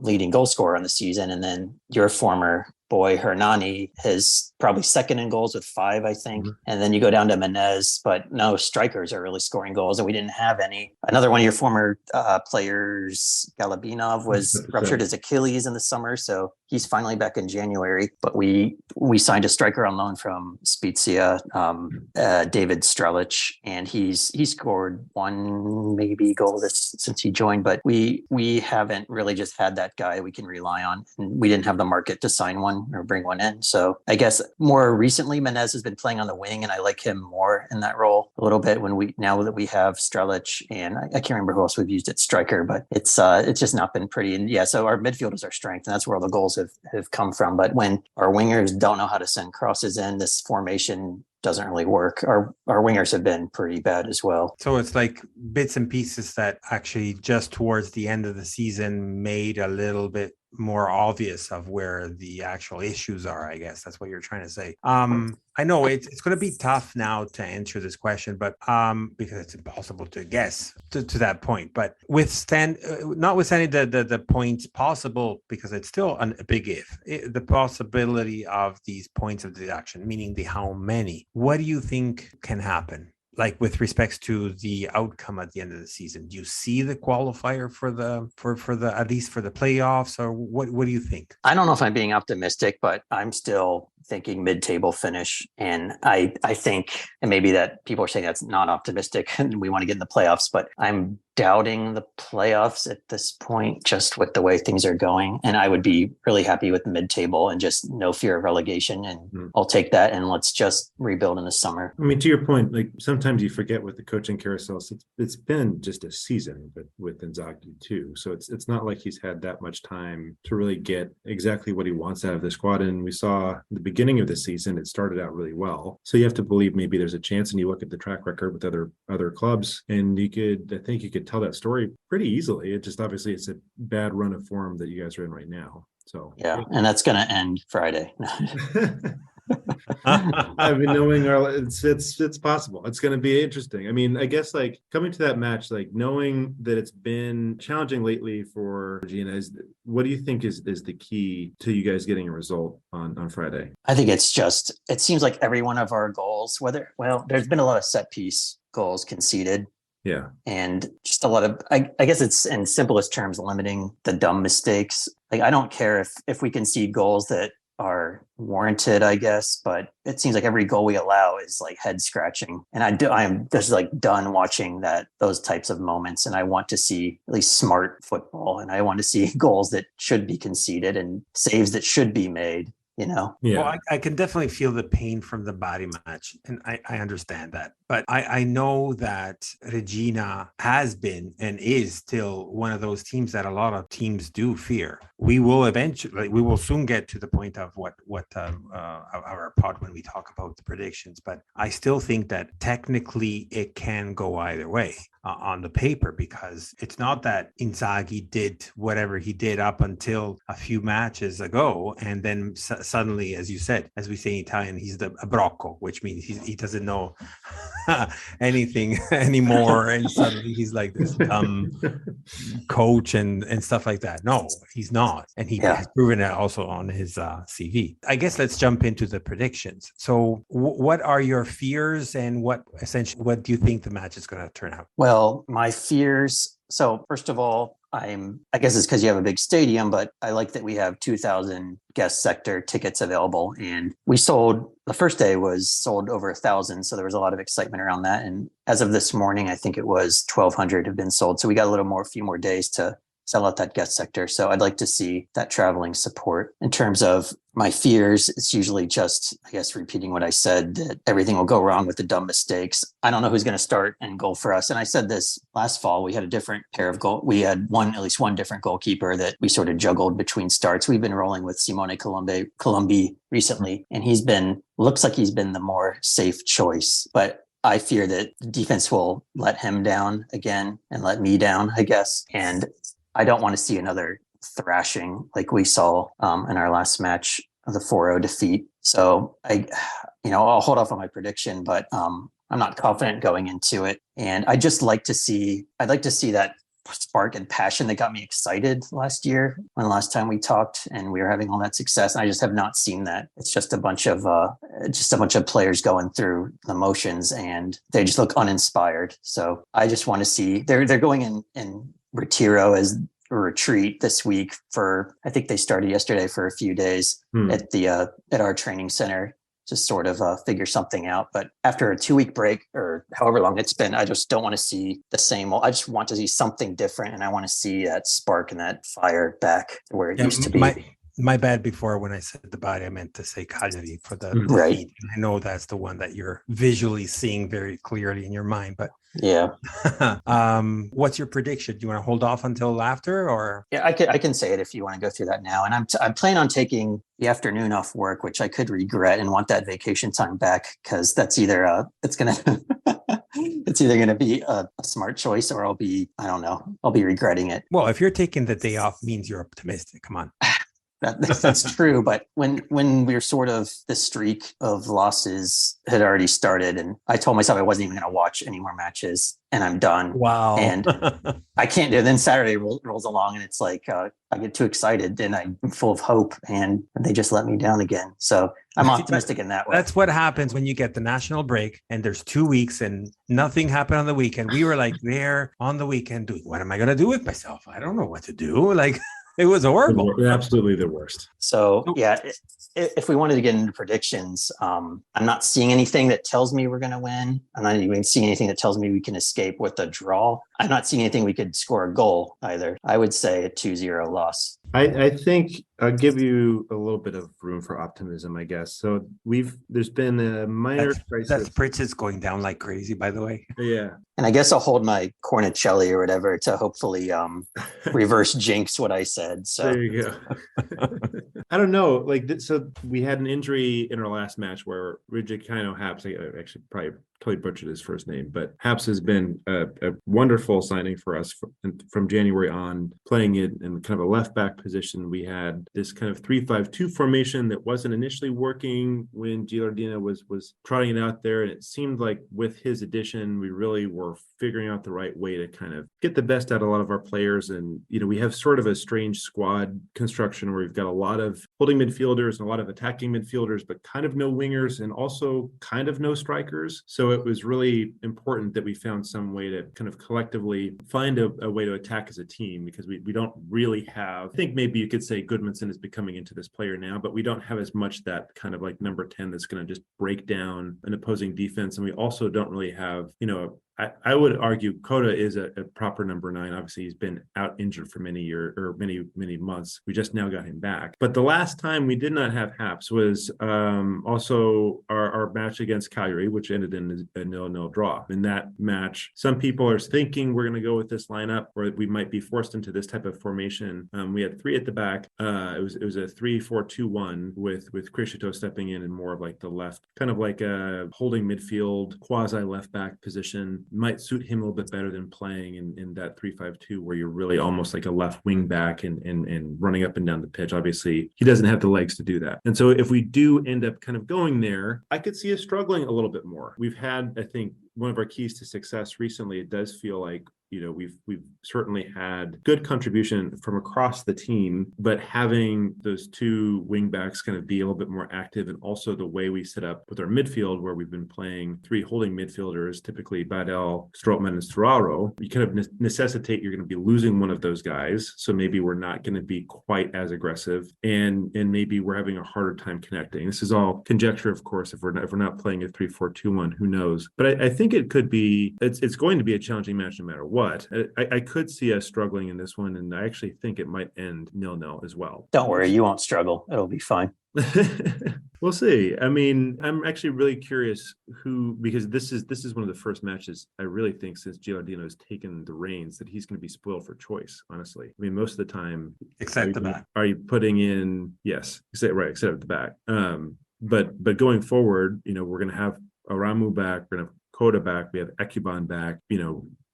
leading goal scorer on the season. And then your former boy Hernani is probably second in goals with 5, I think. Mm-hmm. And then you go down to Menez, but no strikers are really scoring goals, and we didn't have any. Another one of your former players, Galabinov, was ruptured his Achilles in the summer, so he's finally back in January. But we signed a striker on loan from Spezia, David Strelic, and he's scored 1 maybe goal since he joined. But we haven't really just had that guy we can rely on, and we didn't have the market to sign one or bring one in. So I guess more recently, Menez has been playing on the wing, and I like him more in that role a little bit now that we have Strelic, and I can't remember who else we've used at striker, but it's just not been pretty. And yeah, so our midfield is our strength, and that's where all the goals have come from. But when our wingers don't know how to send crosses in, this formation doesn't really work. Our wingers have been pretty bad as well. So it's like bits and pieces that actually just towards the end of the season made a little bit more obvious of where the actual issues are. I guess that's what you're trying to say. I know it's going to be tough now to answer this question, but because it's impossible to guess to that point. But notwithstanding the points possible, because it's still a big if, the possibility of these points of deduction, meaning the how many. What do you think can happen? Like with respects to the outcome at the end of the season, do you see the qualifier for the at least for the playoffs, or what do you think? I don't know if I'm being optimistic, but I'm still thinking mid-table finish. And I think, and maybe that people are saying that's not optimistic and we want to get in the playoffs, but I'm doubting the playoffs at this point, just with the way things are going. And I would be really happy with the mid-table and just no fear of relegation. And I'll take that, and let's just rebuild in the summer. I mean, to your point, like sometimes you forget with the coaching carousel, it's been just a season, but with Inzaghi too. So it's not like he's had that much time to really get exactly what he wants out of the squad. And we saw the beginning of the season, it started out really well. So you have to believe maybe there's a chance, and you look at the track record with other clubs, and I think you could tell that story pretty easily. It just obviously it's a bad run of form that you guys are in right now. So yeah, and that's going to end Friday. I mean, knowing it's possible. It's going to be interesting. I mean, I guess like coming to that match, like knowing that it's been challenging lately for Regina, what do you think is the key to you guys getting a result on Friday? I think it seems like every one of our goals, there's been a lot of set piece goals conceded. Yeah. And just a lot of, I guess it's in simplest terms, limiting the dumb mistakes. Like, I don't care if we concede goals that are warranted, I guess, but it seems like every goal we allow is like head scratching. And I am just like done watching those types of moments. And I want to see at least smart football. And I want to see goals that should be conceded and saves that should be made. Yeah. Well, I can definitely feel the pain from the body match, and I understand that. But I know that Regina has been and is still one of those teams that a lot of teams do fear. We will soon get to the point of what our pod when we talk about the predictions. But I still think that technically it can go either way. On the paper, because it's not that Inzaghi did whatever he did up until a few matches ago, and then suddenly, as you said, as we say in Italian, he's a brocco, which means he doesn't know anything anymore. And suddenly he's like this dumb coach and stuff like that. No, he's not. And he has proven it also on his CV. I guess let's jump into the predictions. So what are your fears and what do you think the match is going to turn out? Well, my fears. So first of all, I guess it's because you have a big stadium, but I like that we have 2,000 guest sector tickets available. And the first day was sold over 1,000. So there was a lot of excitement around that. And as of this morning, I think it was 1,200 have been sold. So we got a few more days to sell out that guest sector. So I'd like to see that traveling support. In terms of my fears, it's usually just, I guess, repeating what I said, that everything will go wrong with the dumb mistakes. I don't know who's going to start and goal for us. And I said this last fall, we had a different pair of goal. We had at least one different goalkeeper that we sort of juggled between starts. We've been rolling with Simone Colombi recently, and looks like he's been the more safe choice. But I fear that the defense will let him down again and let me down, I guess. And I don't want to see another thrashing like we saw in our last match of the 4-0 defeat. So I'll hold off on my prediction, but I'm not confident going into it. And I'd like to see that spark and passion that got me excited last time we talked and we were having all that success. And I just have not seen that. It's just a bunch of players going through the motions and they just look uninspired. So I just want to see they're going in Retiro as a retreat this week I think they started yesterday for a few days at our training center to sort of figure something out. But after a 2-week break or however long it's been, I just don't want to see the same old. I just want to see something different. And I want to see that spark and that fire back to where it used to be. My bad before when I said the body, I meant to say Cagliari for the right. Defeat. I know that's the one that you're visually seeing very clearly in your mind, but yeah. What's your prediction? Do you want to hold off until after, or? Yeah, I can say it if you want to go through that now. And I'm planning on taking the afternoon off work, which I could regret and want that vacation time back because that's either it's either going to be a smart choice or I'll be regretting it. Well, if you're taking the day off means you're optimistic. Come on. That's true. But when we're sort of the streak of losses had already started and I told myself I wasn't even going to watch any more matches and I'm done. Wow. And I can't do it. Then Saturday rolls along and it's like, I get too excited and I'm full of hope and they just let me down again. So I'm optimistic in that way. That's what happens when you get the national break and there's 2 weeks and nothing happened on the weekend. We were like there on the weekend doing, what am I going to do with myself? I don't know what to do. Like, it was horrible. Absolutely the worst. So yeah, if we wanted to get into predictions, I'm not seeing anything that tells me we're going to win. I'm not even seeing anything that tells me we can escape with a draw. I'm not seeing anything we could score a goal either. I would say a 2-0 loss. I think I'll give you a little bit of room for optimism, I guess. So there's been a minor crisis. That Spritz is going down like crazy, by the way. Yeah. And I guess I'll hold my Cornicelli or whatever to hopefully reverse jinx what I said. So there you go. I don't know. So we had an injury in our last match where Rijikino Haps, I actually probably totally butchered his first name, but Haps has been a wonderful signing for us from January on, playing it in kind of a left back position. We had this kind of 3-5-2 formation that wasn't initially working when Gilardino was trotting it out there. And it seemed like with his addition, we really were figuring out the right way to kind of get the best out of a lot of our players. And, we have sort of a strange squad construction where we've got a lot of holding midfielders and a lot of attacking midfielders, but kind of no wingers and also kind of no strikers. So it was really important that we found some way to kind of collectively find a way to attack as a team, because we don't really have, I think maybe you could say Goodmanson is becoming into this player now, but we don't have as much that kind of like number 10 that's going to just break down an opposing defense. And we also don't really have, I would argue Kota is a proper number 9. Obviously, he's been out injured for many years or many months. We just now got him back. But the last time we did not have Haps was also our match against Cagliari, which ended in a 0-0 draw. In that match, some people are thinking we're going to go with this lineup, or we might be forced into this type of formation. We had 3 at the back. It was a 3-4-2-1 with Criscito stepping in and more of like the left, kind of like a holding midfield, quasi left back position. Might suit him a little bit better than playing in that 3-5-2 where you're really almost like a left wing back and running up and down the pitch. Obviously, he doesn't have the legs to do that. And so if we do end up kind of going there, I could see us struggling a little bit more. We've had, I think, one of our keys to success recently, it does feel like, we've certainly had good contribution from across the team, but having those two wing backs kind of be a little bit more active, and also the way we set up with our midfield, where we've been playing three holding midfielders, typically Badel, Strootman, and Storaro, you kind of necessitate you're going to be losing one of those guys. So maybe we're not going to be quite as aggressive, and maybe we're having a harder time connecting. This is all conjecture, of course. If we're not playing a 3-4-2-1, who knows? But I think it could be. It's going to be a challenging match no matter what. I could see us struggling in this one, and I actually think it might end 0-0 as well. Don't worry, you won't struggle. It'll be fine. We'll see. I mean, I'm actually really curious because this is one of the first matches I really think since Gilardino has taken the reins that he's going to be spoiled for choice, honestly. I mean, most of the time, except the back. Are you putting in, yes, except at the back. But going forward, we're going to have Aramu back, we're going to have Koda back, we have Ekuban back,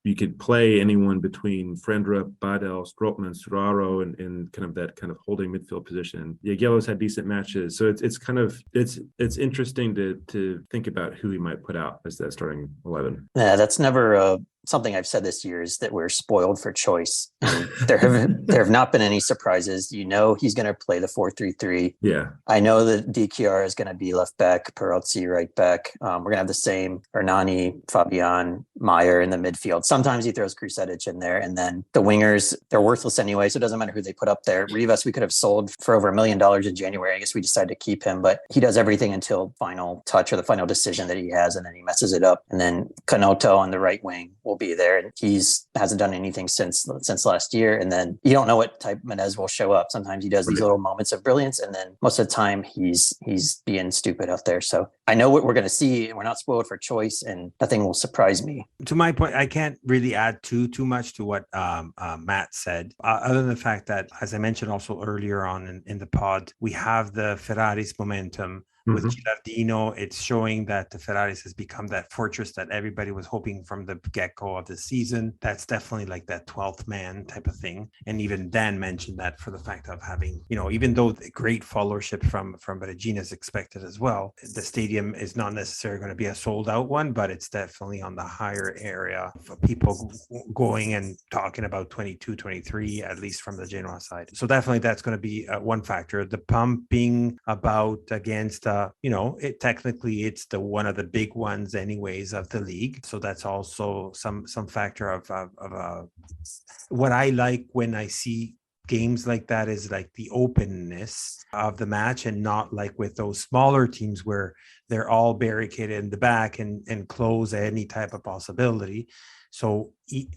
you could play anyone between Frendra, Badel, Strootman, Storaro, and kind of that kind of holding midfield position. Jagiello's had decent matches, so it's interesting to think about who he might put out as that starting 11. Yeah, that's never something I've said this year, is that we're spoiled for choice. And there have not been any surprises. He's going to play the 4-3-3. Yeah, I know that DKR is going to be left back, Perozzi right back. We're going to have the same Hernani, Fabian, Meyer in the midfield. Sometimes he throws Krusetic in there, and then the wingers, they're worthless anyway, so it doesn't matter who they put up there. Rivas, we could have sold for over $1 million in January. I guess we decided to keep him, but he does everything until final touch or the final decision that he has, and then he messes it up. And then Kanoto on the right wing will be there, and hasn't done anything since last year. And then you don't know what type Menez will show up. Sometimes he does these little moments of brilliance, and then most of the time he's being stupid out there. So I know what we're going to see, and we're not spoiled for choice, and nothing will surprise me. To my point, I can't really add too much to what Matt said, other than the fact that, as I mentioned also earlier on in the pod, we have the Ferraris momentum. With Gilardino, it's showing that the Ferraris has become that fortress that everybody was hoping from the get-go of the season. That's definitely like that 12th man type of thing. And even Dan mentioned that for the fact of having, even though the great followership from Regina is expected as well, the stadium is not necessarily going to be a sold-out one, but it's definitely on the higher area for people going and talking about 22, 23, at least from the Genoa side. So definitely that's going to be one factor. The pumping about against technically it's the one of the big ones anyways of the league. So that's also some factor of what I like when I see games like that is like the openness of the match, and not like with those smaller teams where they're all barricaded in the back and close any type of possibility. So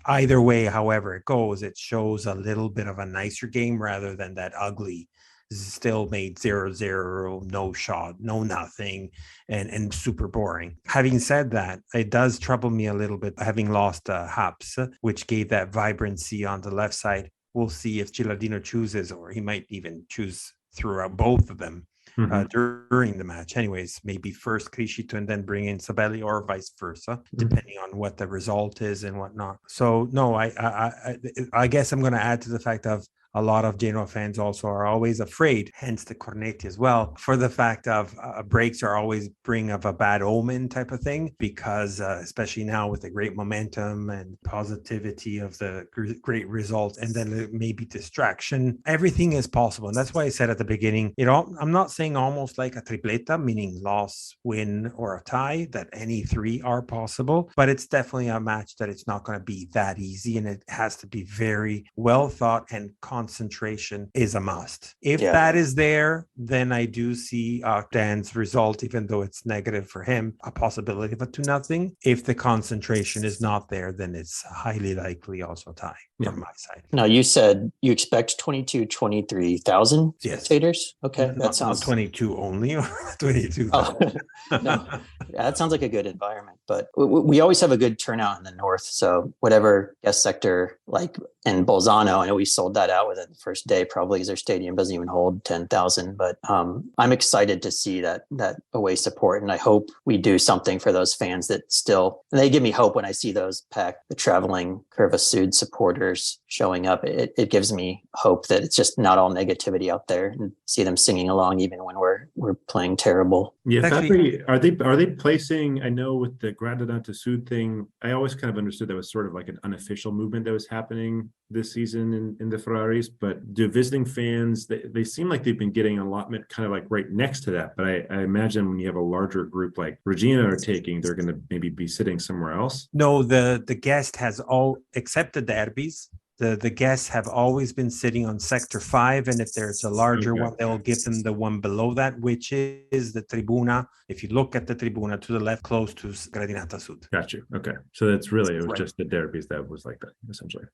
either way, however it goes, it shows a little bit of a nicer game rather than that ugly still made 0-0, no shot, no nothing, and super boring. Having said that, it does trouble me a little bit having lost Haps, which gave that vibrancy on the left side. We'll see if Gilardino chooses, or he might even choose throughout both of them during the match. Anyways, maybe first Criscito and then bring in Sabelli, or vice versa, depending on what the result is and whatnot. So no, I guess I'm going to add to the fact of a lot of Genoa fans also are always afraid, hence the Cornetti as well, for the fact of breaks are always bring of a bad omen type of thing, because especially now with the great momentum and positivity of the great result, and then maybe distraction, everything is possible. And that's why I said at the beginning, I'm not saying almost like a tripleta, meaning loss, win, or a tie, that any three are possible, but it's definitely a match that it's not going to be that easy, and it has to be very well thought, and concentration is a must. If that is there, then I do see Dan's result, even though it's negative for him, a possibility of a 2-0. If the concentration is not there, then it's highly likely also tie from my side. Now, you said you expect 23,000 spectators. Okay, that sounds 22 only, or 22. No, that sounds like a good environment. But we always have a good turnout in the north. So whatever guest sector, like in Bolzano, I know we sold that out within the first day, probably, because their stadium doesn't even hold 10,000. But I'm excited to see that away support, and I hope we do something for those fans that still. And they give me hope when I see those the traveling Curva Sud supporters showing up. It gives me hope that it's just not all negativity out there, and see them singing along even when we're were playing terrible. Yeah, Actually, are they placing? I know with the Gradinata Sud thing, I always kind of understood that was sort of like an unofficial movement that was happening this season in the Ferraris. But do visiting fans, they seem like they've been getting an allotment kind of like right next to that. But I imagine when you have a larger group like Regina are taking, they're going to maybe be sitting somewhere else. no, the guest has all except the derbies. The guests have always been sitting on sector 5, and if there's a larger Okay. one, they'll give them the one below that, which is the tribuna. If you look at the tribuna to the left, close to Gradinata Sud. Got you. Okay, so that's really it was Right. just the derbies that was like that essentially.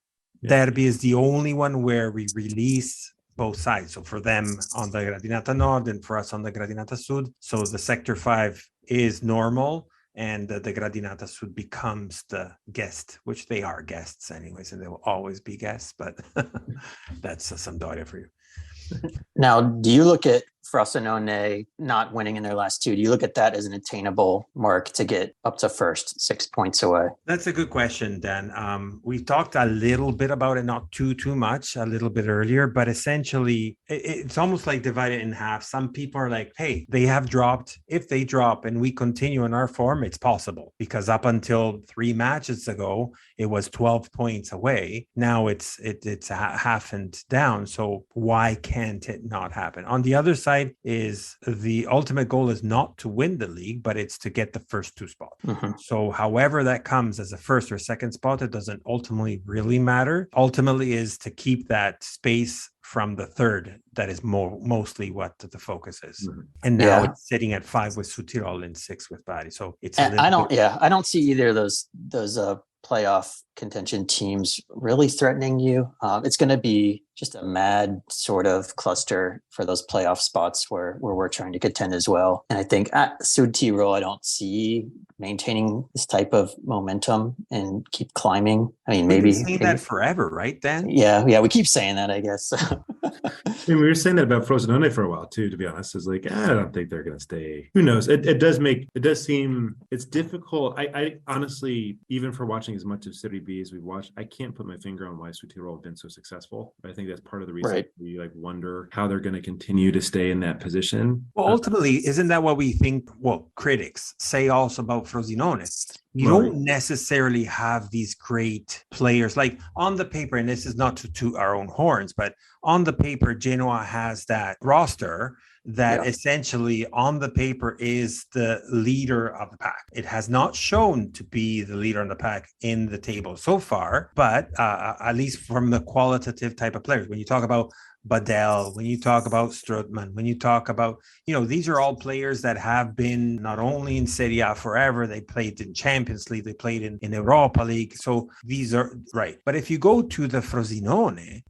Yeah. Derby is the only one where we release both sides. So for them on the Gradinata Nord and for us on the Gradinata Sud. So the sector 5 is normal, and the Gradinata Sud becomes the guest, which they are guests anyways, and they will always be guests, but that's some Sampdoria for you. Now, do you look at Frosinone not winning in their last two? Do you look at that as an attainable mark to get up to first, 6 points away? That's a good question, Dan. We talked a little bit about it, not too much, a little bit earlier, but essentially it's almost like divided in half. Some people are like, hey, they have dropped. If they drop and we continue in our form, it's possible, because up until 3 matches ago, it was 12 points away. Now it's half and down. So why can't it not happen? On the other side is the ultimate goal is not to win the league, but it's to get the first 2 spots. Mm-hmm. So however that comes as a first or second spot, it doesn't ultimately really matter. Ultimately is to keep that space from the third. That is mostly what the focus is. Mhm. And now Yeah. it's sitting at 5 with Südtirol and 6 with Bari. So it's And I don't see either of those playoff contention teams really threatening you. It's going to be just a mad sort of cluster for those playoff spots where we're trying to contend as well. And I think at Südtirol, I don't see maintaining this type of momentum and keep climbing. I mean, We've maybe been saying that forever, right, Dan? Yeah, we keep saying that, I guess. I mean, we were saying that about Frosinone for a while too, to be honest. Is like, I don't think they're going to stay. Who knows? It does seem it's difficult. I honestly, even for watching as much of Serie B as we've watched, I can't put my finger on why Südtirol have been so successful. I think that's part of the reason Right. we like wonder how they're going to continue to stay in that position. Well, ultimately, isn't that what we think? Well, critics say also about Frosinone. You Right. don't necessarily have these great players like on the paper, and this is not to toot our own horns, but on the paper, Genoa has that roster that Yeah. essentially on the paper is the leader of the pack. It has not shown to be the leader on the pack in the table so far, but at least from the qualitative type of players, when you talk about Badel, when you talk about Strootman, when you talk about, these are all players that have been not only in Serie A forever, they played in Champions League, they played in Europa League. So these are right. But if you go to the Frosinone,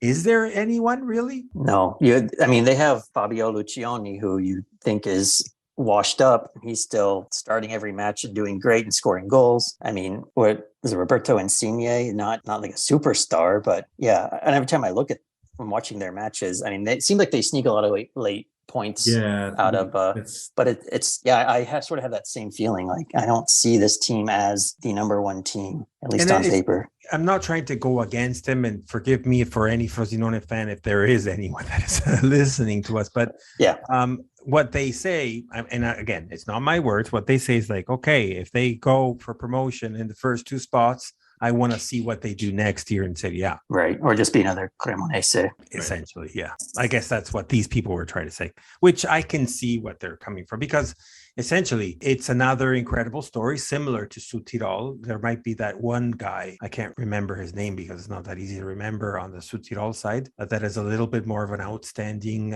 is there anyone really? No, they have Fabio Lucioni, who you think is washed up. He's still starting every match and doing great and scoring goals. I mean, what is it, Roberto Insigne? Not like a superstar, but yeah. And every time I look at from watching their matches, I mean, they seem like they sneak a lot of late points out of but it's I sort of have that same feeling. Like I don't see this team as the number one team, at least on paper. I'm not trying to go against him, and forgive me for any Frosinone fan if there is anyone that is listening to us, but yeah, what they say, and again, it's not my words, what they say is like, okay, if they go for promotion in the first 2 spots, I want to see what they do next year in Serie A. Right. Or just be another Cremonese. Essentially, yeah. I guess that's what these people were trying to say, which I can see what they're coming from, because essentially it's another incredible story similar to Südtirol. There might be that one guy, I can't remember his name because it's not that easy to remember on the Südtirol side, that is a little bit more of an outstanding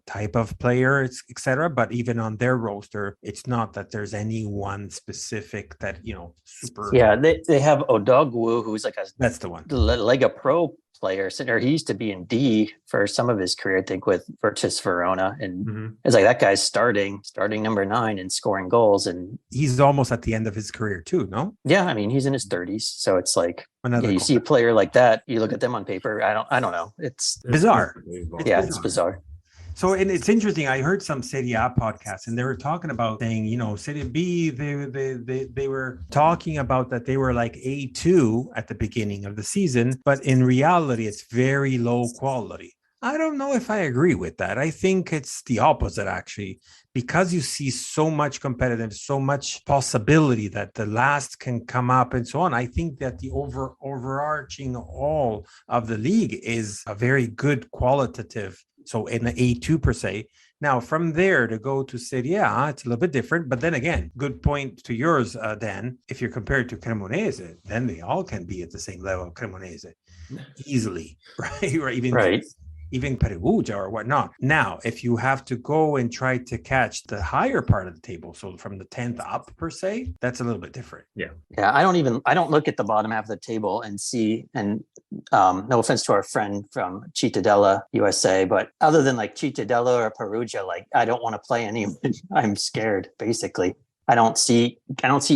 type of player, etc. But even on their roster, it's not that there's any one specific that, super. Yeah, they have Odogwu, who's like that's the one. Lega Pro player. Or he used to be in D for some of his career, I think, with Virtus Verona, and it's like that guy's starting number 9 and scoring goals, and he's almost at the end of his career too. No, yeah, I mean he's in his 30s, so it's like you see a player like that, you look at them on paper. I don't know. It's bizarre. It's bizarre. So, and it's interesting. I heard some Serie A podcasts, and they were talking about saying, Serie B. They were talking about that they were like A2 at the beginning of the season, but in reality, it's very low quality. I don't know if I agree with that. I think it's the opposite, actually, because you see so much competitive, so much possibility that the last can come up and so on. I think that the overarching all of the league is a very good qualitative. So in the A2 per se. Now, from there to go to Serie A, it's a little bit different. But then again, good point to yours, Dan. If you're compared to Cremonese, then they all can be at the same level of Cremonese easily, right? Or even Perugia or whatnot. Now, if you have to go and try to catch the higher part of the table, so from the 10th up per se, that's a little bit different. Yeah. I don't look at the bottom half of the table and see, and no offense to our friend from Cittadella, USA, but other than like Cittadella or Perugia, like I don't want to play anyone. I'm scared, basically. I don't see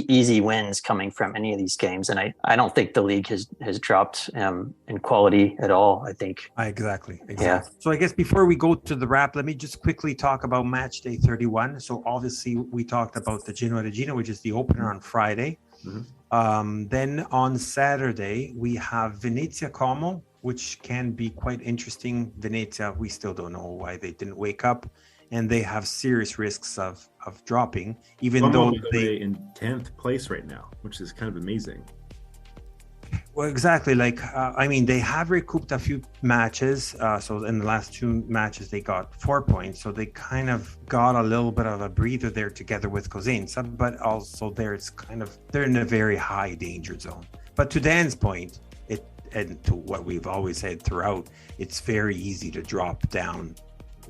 easy wins coming from any of these games, and I don't think the league has dropped in quality at all. I think exactly. Yeah. So I guess before we go to the wrap, let me just quickly talk about match day 31. So obviously we talked about the Genoa Regina, which is the opener on Friday. Mm-hmm. Then on Saturday we have Venezia Como, which can be quite interesting. Venezia, we still don't know why they didn't wake up. And they have serious risks of dropping, even though they're in 10th place right now, which is kind of amazing. Well, exactly. They have recouped a few matches. So in the last 2 matches, they got 4 points. So they kind of got a little bit of a breather there together with Cosenza, but also they're in a very high danger zone. But to Dan's point, and to what we've always said throughout, it's very easy to drop down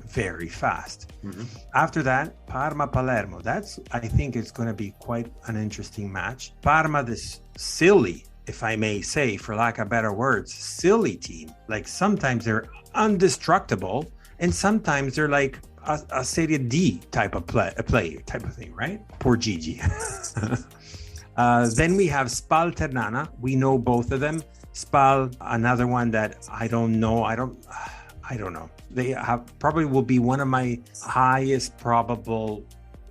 very fast. Mm-hmm. After that, Parma-Palermo. I think it's going to be quite an interesting match. Parma, this silly, if I may say, for lack of better words, silly team. Like sometimes they're indestructible, and sometimes they're like a Serie D type of play type of thing, right? Poor Gigi. Then we have Spal Ternana. We know both of them. Spal, another one that I don't know. I don't know. They probably will be one of my highest probable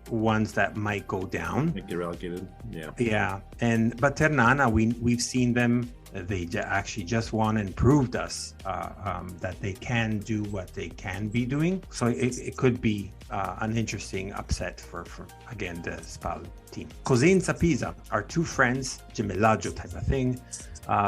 ones that might go down. Might get relegated. Yeah. Yeah. But Ternana, we've seen them. They actually just won and proved us that they can do what they can be doing. So it could be an interesting upset for again, the Spal team. Cosenza Pisa are 2 friends, gemellaggio type of thing.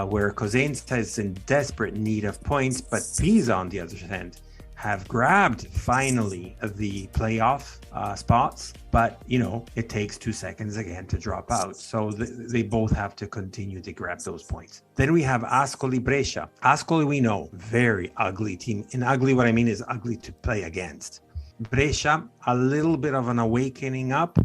Where Cosenza is in desperate need of points, but Pisa, on the other hand, have grabbed finally the playoff spots, but it takes 2 seconds again to drop out. So they both have to continue to grab those points. Then we have Ascoli Brescia. Ascoli, we know, very ugly team. And ugly, what I mean is ugly to play against. Brescia, a little bit of an awakening up,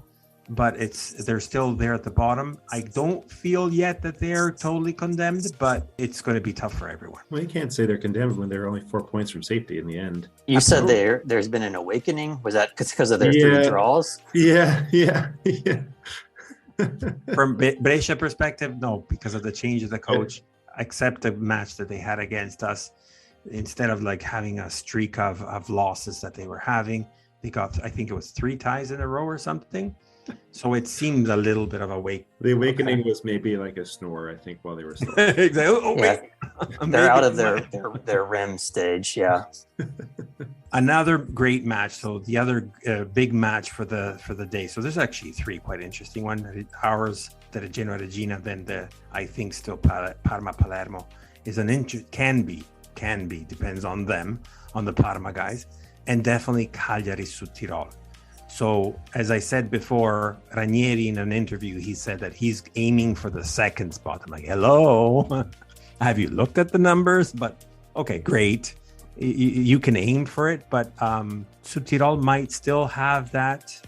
but they're still there at the bottom. I don't feel yet that they're totally condemned, but it's going to be tough for everyone. Well, you can't say they're condemned when they're only 4 points from safety in the end. You said there's been an awakening. Was that because of their 3 draws? Yeah. From Brescia perspective, no, because of the change of the coach. Except the match that they had against us, instead of like having a streak of losses that they were having, they got, I think it was 3 ties in a row or something. So it seemed a little bit of a wake. The awakening was maybe like a snore, I think, while they were still. Exactly. They're out of their REM stage. Yeah. Another great match. So the other big match for the day. So there's actually 3 quite interesting ones. Ours, the Genoa Regina, then I think still Parma Palermo is can be depends on them, on the Parma guys, and definitely Cagliari Südtirol. So, as I said before, Ranieri in an interview, he said that he's aiming for the 2nd spot. I'm like, hello, have you looked at the numbers? But okay, great. You can aim for it, but Südtirol might still have that,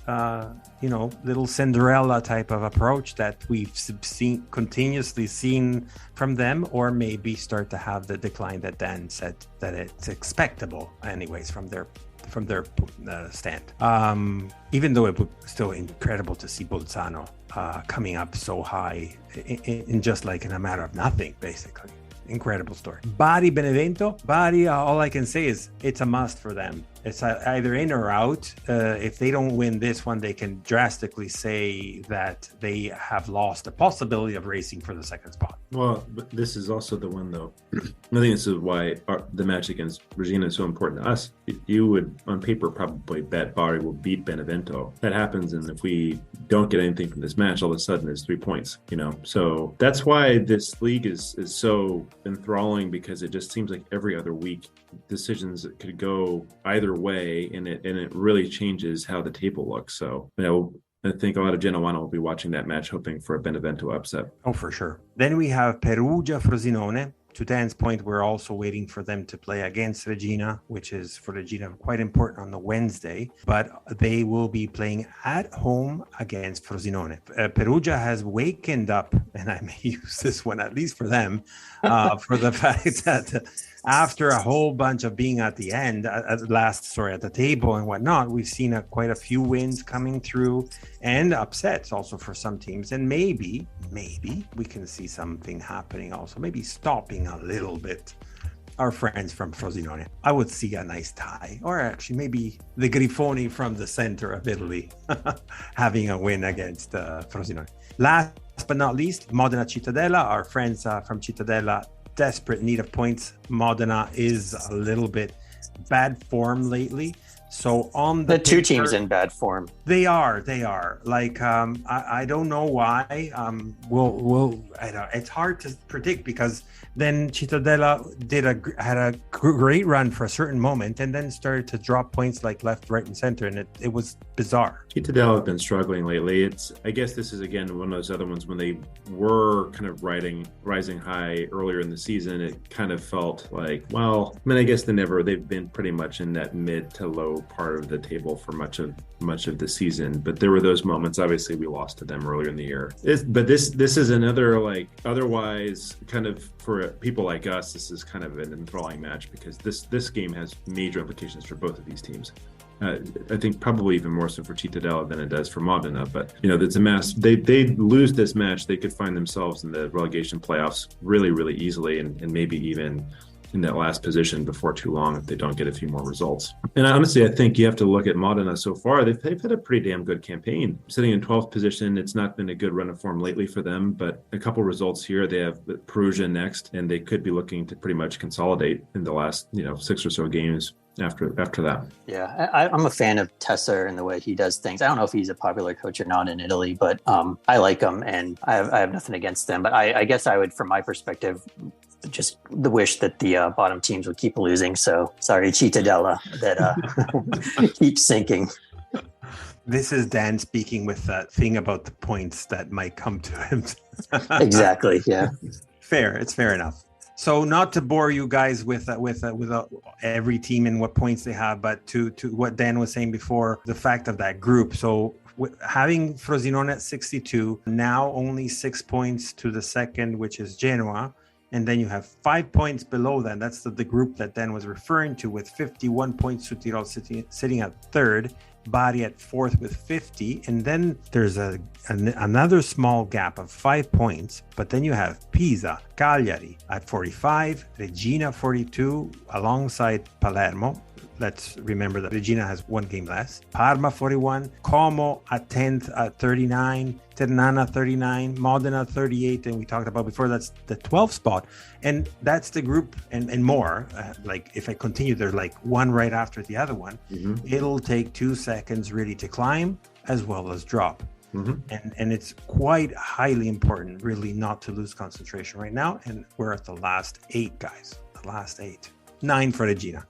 little Cinderella type of approach that we've continuously seen from them, or maybe start to have the decline that Dan said that it's expectable anyways from their stand. Even though it was still incredible to see Bolzano coming up so high in just like in a matter of nothing, basically. Incredible story. Bari Benevento. Bari, all I can say is it's a must for them. It's either in or out. If they don't win this one, they can drastically say that they have lost the possibility of racing for the second spot. Well, but this is also the one, though. I think this is why the match against Regina is so important to us. You would, on paper, probably bet Bari will beat Benevento. That happens, and if we don't get anything from this match, all of a sudden it's 3 points, So that's why this league is so enthralling, because it just seems like every other week decisions could go either way, and it really changes how the table looks. So, I think a lot of Genoano will be watching that match, hoping for a Benevento upset. Oh, for sure. Then we have Perugia Frosinone. To Dan's point, we're also waiting for them to play against Regina, which is for Regina quite important on the Wednesday, but they will be playing at home against Frosinone. Perugia has wakened up, and I may use this one at least for them, for the fact that after a whole bunch of being at the end, at the table and whatnot, we've seen quite a few wins coming through and upsets also for some teams. And maybe we can see something happening also, maybe stopping a little bit our friends from Frosinone. I would see a nice tie, or actually maybe the Grifoni from the center of Italy having a win against Frosinone. Last but not least, Modena Cittadella, our friends from Cittadella, desperate need of points. Modena is a little bit bad form lately. So on the two teams in bad form. They are like, I don't know why. I know it's hard to predict, because then Cittadella had a great run for a certain moment and then started to drop points like left, right, and center, and it was bizarre. Cittadella have been struggling lately. I guess this is again one of those other ones when they were kind of rising high earlier in the season. It kind of felt like, well, I guess they've been pretty much in that mid to low part of the table for much of the season. But there were those moments. Obviously, we lost to them earlier in the year. But this is another, like, otherwise kind of for people like us, this is kind of an enthralling match, because this game has major implications for both of these teams. I think probably even more so for Cittadella than it does for Modena, but it's a mess. They lose this match, they could find themselves in the relegation playoffs really, really easily, and maybe even in that last position before too long if they don't get a few more results. And honestly, I think you have to look at Modena so far. They've had a pretty damn good campaign. Sitting in 12th position, it's not been a good run of form lately for them, but a couple results here. They have Perugia next, and they could be looking to pretty much consolidate in the last 6 or so games after that. Yeah, I'm a fan of Tesser and the way he does things. I don't know if he's a popular coach or not in Italy, but I like him, and I have nothing against them. But I guess I would, from my perspective, just the wish that the bottom teams would keep losing. So sorry, Cittadella, that keeps sinking. This is Dan speaking with that thing about the points that might come to him. Exactly. Yeah. Fair. It's fair enough. So not to bore you guys with every team and what points they have, but to what Dan was saying before, the fact of that group. So having Frosinone at 62, now only 6 points to the second, which is Genoa. And then you have 5 points below that. That's the group that Dan was referring to, with 51 points. Südtirol sitting at third, Bari at fourth with 50. And then there's another small gap of 5 points. But then you have Pisa, Cagliari at 45, Regina 42, alongside Palermo. Let's remember that Regina has 1 game less. Parma 41, Como at 10th at 39, Ternana 39, Modena 38, and we talked about before, that's the 12th spot. And that's the group and more. Like if I continue, they're like one right after the other one. Mm-hmm. It'll take 2 seconds really to climb as well as drop. Mm-hmm. And it's quite highly important really not to lose concentration right now. And we're at the last 8, guys. The last 8. 9 for Regina.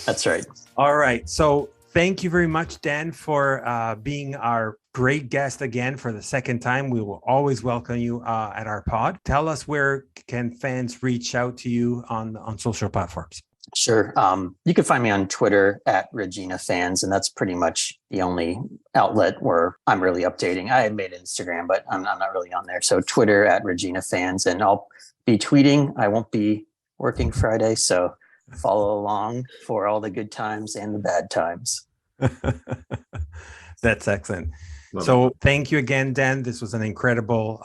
That's right. All right. So thank you very much, Dan, for being our great guest again for the second time. We will always welcome you at our pod. Tell us, where can fans reach out to you on social platforms? Sure. You can find me on Twitter at Regina Fans, and that's pretty much the only outlet where I'm really updating. I had made Instagram, but I'm not really on there. So Twitter at Regina Fans, and I'll be tweeting. I won't be working Friday, so follow along for all the good times and the bad times. That's excellent. So thank you again, Dan. This was an incredible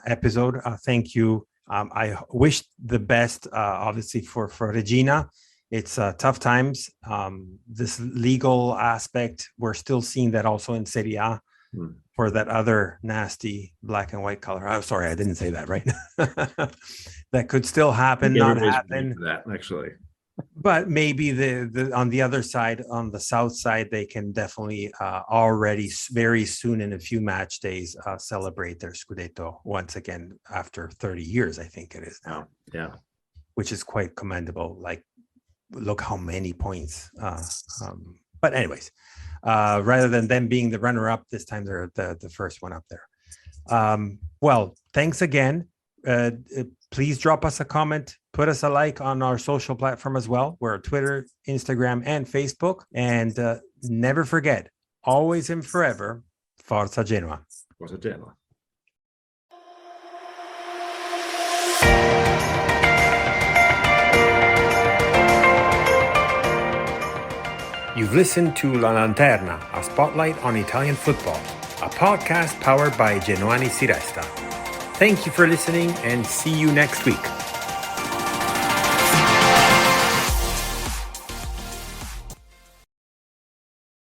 episode. Thank you. I wish the best, obviously, for Regina. It's tough times. This legal aspect, we're still seeing that also in Serie A for that other nasty black and white color. Oh, sorry, I didn't say that, right? That could still happen, not happen. That actually. But maybe the on the other side, on the south side, they can definitely already very soon in a few match days celebrate their Scudetto once again after 30 years, I think it is now. Yeah. Which is quite commendable. Like, look how many points. But anyways, rather than them being the runner-up, this time they're the first one up there. Well, thanks again. Please drop us a comment, put us a like on our social platform as well. We're Twitter, Instagram, and Facebook. And never forget, always and forever, Forza Genoa. Forza Genoa. You've listened to La Lanterna, a spotlight on Italian football, a podcast powered by Genuani Si Resta. Thank you for listening and see you next week.